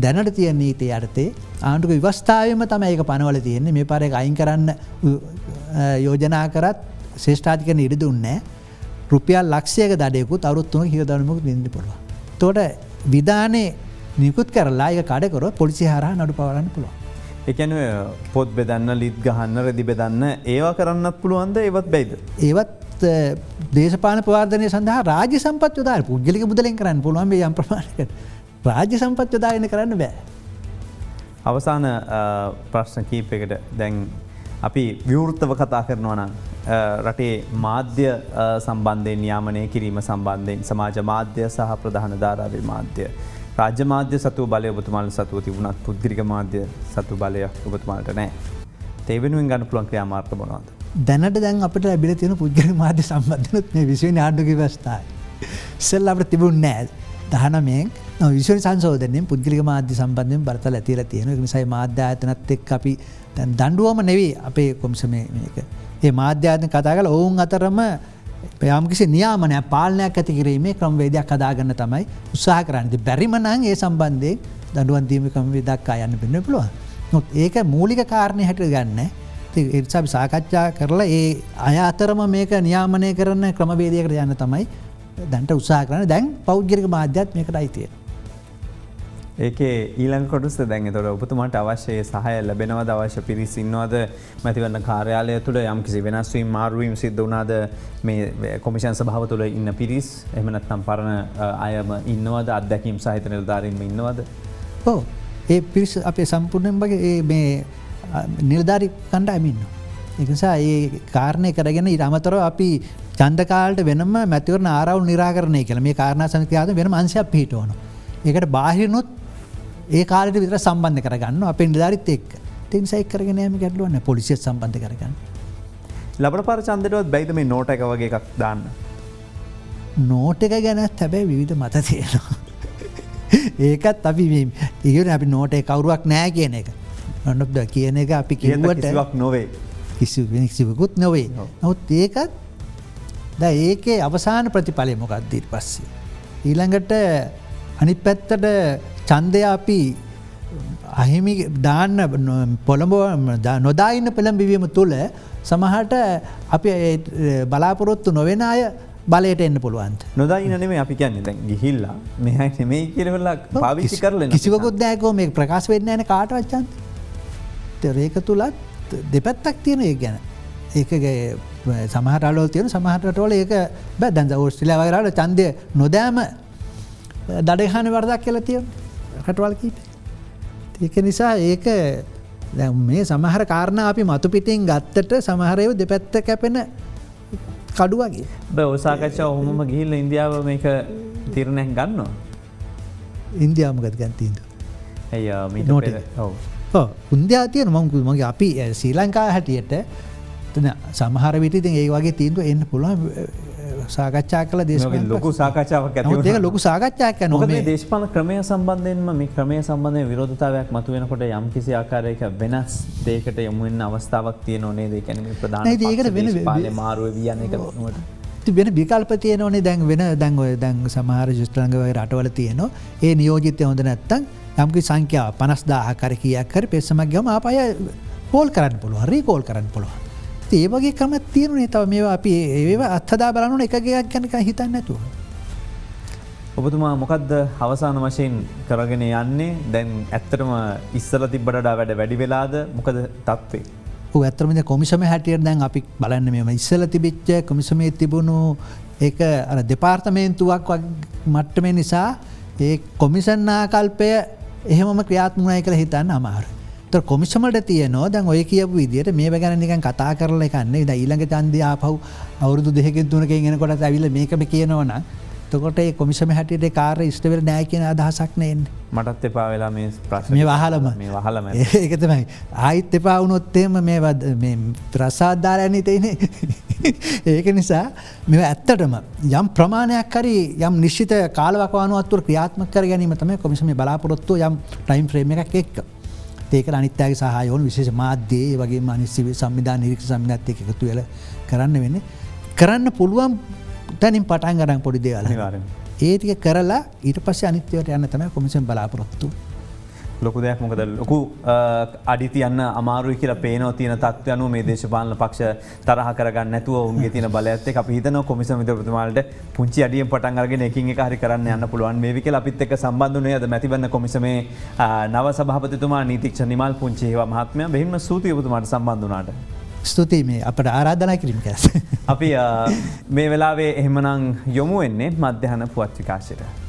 දැනට තියෙන නීතිය යටතේ ආණ්ඩුක ව්‍යවස්ථාවෙම තමයි ඒක පනවල තියෙන්නේ. මේ පාරේ අයින් කරන්න යෝජනා කරත් ශ්‍රේෂ්ඨාධිකරණය ඉඩ දුන්නේ රුපියල් ලක්ෂයක දඩයකුත් අවුරුදු 3ක හිරදඬුවමක් දෙන්න පුළුවන්. එතකොට විධානේ නිකුත් කරලා ඒක කඩ කරොත් පොලිසිය හරහා නඩු පවරන්න පුළුවන්. ඒ කියන්නේ පොත් බෙදන්න, ලිත් ගහන්න, රෙදි බෙදන්න ඒවා කරන්නත් පුළුවන්ද? ඒවත් බැයිද? ඒවත් දේශපාලන ප්‍රවර්ධනය සඳහා රාජ්‍ය සම්පත් යොදාගෙන පුද්ගලික මුදලෙන් කරන්න පුළුවන් මේ යම් ප්‍රමාණයකට. රාජ්‍ය සම්පත් යොදාගෙන කරන්න බෑ. අවසාන ප්‍රශ්න කීපයකට දැන් අපි විවෘතව කතා කරනවා නම් රටේ මාධ්‍ය සම්බන්ධයෙන් නියාමනය කිරීම සම්බන්ධයෙන් සමාජ මාධ්‍ය සහ ප්‍රධාන ධාරාවේ මාධ්‍ය රාජ්‍ය මාධ්‍ය සතු බලය ඔබතුමාලට සතුව තිබුණත් පුද්ගලික මාධ්‍ය සතු බලය ඔබතුමාලට නැහැ. ඒ වෙනුවෙන් ගන්න පුළුවන් ක්‍රියාමාර්ග මොනවද? දැනට දැන් අපිට ලැබිලා තියෙන පුද්ගලික මාධ්‍ය සම්බන්ධනොත් මේ 20 වෙනි ආණ්ඩුවේ ව්‍යවස්ථාවයි. ඉස්සෙල්ලා අපිට තිබුණේ නැහැ. 19න් විශ්ව සංශෝධනයෙන් පුද්ගලික මාධ්‍ය සම්බන්ධයෙන් බලතල ඇතිලා තියෙනවා. ඒ නිසා මාධ්‍ය ආයතනත් එක්ක අපි දැන් දඬුවම නෙවෙයි අපේ කොමිසමේ මේක. මේ මාධ්‍ය ආයතන කතා කරලා ඔවුන් අතරම යම්කිසි නියාමනයක් පාලනයක් ඇති කිරීමේ ක්‍රමවේදයක් හදාගන්න තමයි උත්සාහ කරන්නේ. බැරිම නම් ඒ සම්බන්ධයෙන් දඬුවම් දීමේ ක්‍රමවේදයක් ආයන්න වෙන්න පුළුවන්. නමුත් ඒක මූලික කාරණේ හැටියට ගන්න. ඒ නිසා අපි සාකච්ඡා කරලා ඒ අය අතරම මේක නියාමනය කරන ක්‍රමවේදයකට යන්න තමයි දැන්ට උත්සාහ කරන්නේ. දැන් පෞද්ගලික මාධ්‍යත් මේකට අයිතියි. ඒකේ ඊළඟ කොටස දැන් එතකොට ඔබතුමාට අවශ්‍ය සහාය ලැබෙනවද? අවශ්‍ය පිරිස් ඉන්නවද? මැතිවරණ කාර්යාලය තුළ යම්කිසි වෙනස් වීම මාරු වීම සිද්ධ වුණාද? මේ කොමිෂන් සභාව තුළ ඉන්න පිරිස් එහෙම නැත්නම් පරණ අයම ඉන්නවද? අත්දැකීම් සහිත නිලධාරීන්ම ඉන්නවද? ඔව්. ඒ පිරිස් අපේ සම්පූර්ණයෙන්ම මේ නිලධාරී කණ්ඩායම ඉන්නවා. ඒ නිසා ඒ කාරණේ කරගෙන ඊට අමතරව අපි ඡන්ද කාලයට වෙනම මැතිවරණ ආරවුල් නිරාකරණය කියලා මේ කාරණා සමිතිය ආද වෙනම අංශයක් පිහිටවනවා. ඒකට බාහිරිනුත් ඒ කාලෙට විතර සම්බන්ධ කරගන්න අපේ නිලධාරීත් එක්ක. ඒ නිසා ඒක කරගෙන යෑම ගැටලුවක් නැහැ. පොලිසියත් සම්බන්ධ කරගන්න. ලබන පාර ඡන්දෙටවත් බැයිද මේ නෝට් එක වගේ එකක් දාන්න? නෝට් එක ගැන හැබැයි විවිධ මත තියෙනවා. ඒකත් අපි මේ ඉගෙන අපි නෝට් එක කවුරුවක් නැහැ කියන එක. නෝට් කියන එක අපි කිව්වට කිසිවක් නොවේ. කිසිවකුත් නොවේ. නමුත් ඒකත් දැන් ඒකේ අවසාන ප්‍රතිඵලය මොකක්ද ඊට පස්සේ? ඊළඟට අනිත් පැත්තට ඡන්දය අපි අහිමි දාන්න පොළඹ නොදා ඉන්න පෙළඹවීම තුළ සමහරට අපි බලාපොරොත්තු නොවන අය බලයට එන්න පුළුවන්. නොදා ඉන්න නෙමෙයි අපි කියන්නේ දැන් ගිහිල්ලා මෙහා නෙමෙයි කියලා පාවිච්චි කරලා කිසිවකුත් නැහැ කො මේක ප්‍රකාශ වෙන්නේ නැහැ කාටවත් ඡන්ද. ඒක තුලත් දෙපැත්තක් තියෙන එක ගැන. ඒකගේ සමහර රටවල් තියෙන සමහර රටවල ඒක බෑ. දැන් ඕස්ට්‍රේලියාව වගේ රටවල ඡන්දය නොදෑම දඩගහන වරදක් කියලා තියෙනවා. රටවල් කීපෙ. ඒක නිසා ඒක දැන් මේ සමහර කාරණා අපි මතු පිටින් ගත්තට සමහර ඒවා දෙපැත්ත කැපෙන කඩු වගේ. බෑ ඔය සාකච්ඡාව ඔහොමම ගිහිල්ලා ඉන්දියාව මේක තීරණයක් ගන්නවා. ඉන්දියාව මොකද ගන්න තියෙන්නේ? අයියා මීට පෙර ඔව්. ඔව් ඉන්දියාව තියෙන මගේ අපි ශ්‍රී ලංකාව හැටියට සමහර විට ඉතින් ඒ වගේ තීන්දුව එන්න පුළුවන්. සාකච්ඡා කළ දේශපාලන ලොකු සාකච්ඡාවක් ඇති වෙනවා. ඒක ලොකු සාකච්ඡාවක් කරනවා. මොකද මේ දේශපාලන ක්‍රමය සම්බන්ධයෙන්ම මේ ක්‍රමය සම්බන්ධයෙන් විරෝධතාවයක් මතුවෙනකොට යම්කිසි ආකාරයක වෙනස් දෙයකට යොමු වෙන්න අවස්ථාවක් තියෙනව නේද? ඒ කියන්නේ මේ ප්‍රධාන දේශපාලන මාරු වෙවි යන එක වෙනුවට වෙන විකල්ප තියෙනවනේ. දැන් ඔය දැන් සමහර ශ්‍රී ලංකාව වගේ රටවල තියෙනවා. ඒ නියෝජිතය හොඳ නැත්තම් යම්කිසි සංඛ්‍යාව 50000ක් හරි කීයක් හරි පෙස්සමක් ගියම ආපහු කෝල් කරන්න පුළුවන්. රීකෝල් කරන්න පුළුවන්. ඒ වගේ ක්‍රමයක් තියෙනුනේ. තව මේවා අපි ඒවා අත්හදා බලන්න ඕන එකක් ගැන හිතන්නේ නැතුව. ඔබතුමා මොකද්ද අවසාන වශයෙන් කරගෙන යන්නේ? දැන් ඇත්තටම ඉස්සලා තිබ්බට වඩා වැඩි වෙලාද? මොකද තත්ත්වේ? ඔව් ඇත්තටම දැන් කොමිසමේ හැටියට දැන් අපි බලන්නේ මේව ඉස්සලා තිබිච්ච කොමිසමේ තිබුණු ඒක අර දෙපාර්තමේන්තුවක් මට්ටමේ නිසා ඒ කොමිෂන් ආකල්පය එහෙමම ක්‍රියාත්මක නැහැ කියලා හිතන්න අමාරුයි. තොර කොමිසමට තියෙනවා දැන් ඔය කියපු විදිහට මේව ගැන නිකන් කතා කරලා එකක් නෙවෙයි. දැන් ඊළඟ ඡන්දය ආපහු අවුරුදු 2කින් 3කින් එනකොටත් ඇවිල්ලා මේකම කියනවනම් එතකොට ඒ කොමිසම හැටියට ඒ කාර්ය ඉෂ්ට වෙලා නැහැ කියන අදහසක් නේ එන්නේ. මටත් එපා වෙලා මේ ප්‍රශ්න මේ වහලම ඒක තමයි. ආයිත් එපා වුණොත් එහෙම මේ ප්‍රසාද දාලා යන්නේ තේනේ. ඒක නිසා මේ ඇත්තටම යම් ප්‍රමාණයක් හරි යම් නිශ්චිත කාලවකවානුවක් තුර ක්‍රියාත්මක කර ගැනීම තමයි කොමිසමේ බලාපොරොත්තු යම් ටයිම් ෆ්‍රේම් එකක් එක්ක. ඒකට අනිත් අයගේ සහාය ඕන විශේෂ මාධ්‍ය ඒ වගේම අනිත් සිවිල් සංවිධාන නිරීක්ෂක සමිතියත් එක්ක එකතු වෙලා කරන්න වෙන්නේ. කරන්න පුළුවන් තනින් පටන් ගන්න පොඩි දේවල්. අනිවාර්යයෙන්. ඒ ටික කරලා ඊට පස්සේ අනිත් ඒවාට යන්න තමයි කොමිසම් බලාපොරොත්තු. ලොකු දෙයක් මොකද ලොකු අඩි තියන්න අමාරුයි කියලා පේනවා තියෙන තත්ත්වය අනුව මේ දේශපාලන පක්ෂ තරහ කරගන්න නැතුව උන්ගේ තියෙන බලයත් එක්ක අපි හිතනවා කොමිසම විදුහල්පතිතුමාලට පුංචි අඩියෙන් පටන් අරගෙන එකින් එක හරි කරන්න යන්න පුළුවන් මේවි කියලා අපිත් එක්ක සම්බන්ධ වුණේ අද මැතිවරණ කොමිසමේ නව සභාපතිතුමා නීතිඥ නිමල් පුංචිහේවා මහත්මයා. බෙහෙම ස්තුතියි ඔබතුමාට සම්බන්ධ වුණාට. ස්තුතියි මේ අපට ආරාධනා කිරීම කැස. අපි මේ වෙලාවේ එහෙමනම් යොමු වෙන්නේ මධ්‍යහන පුවත් විකාශයට.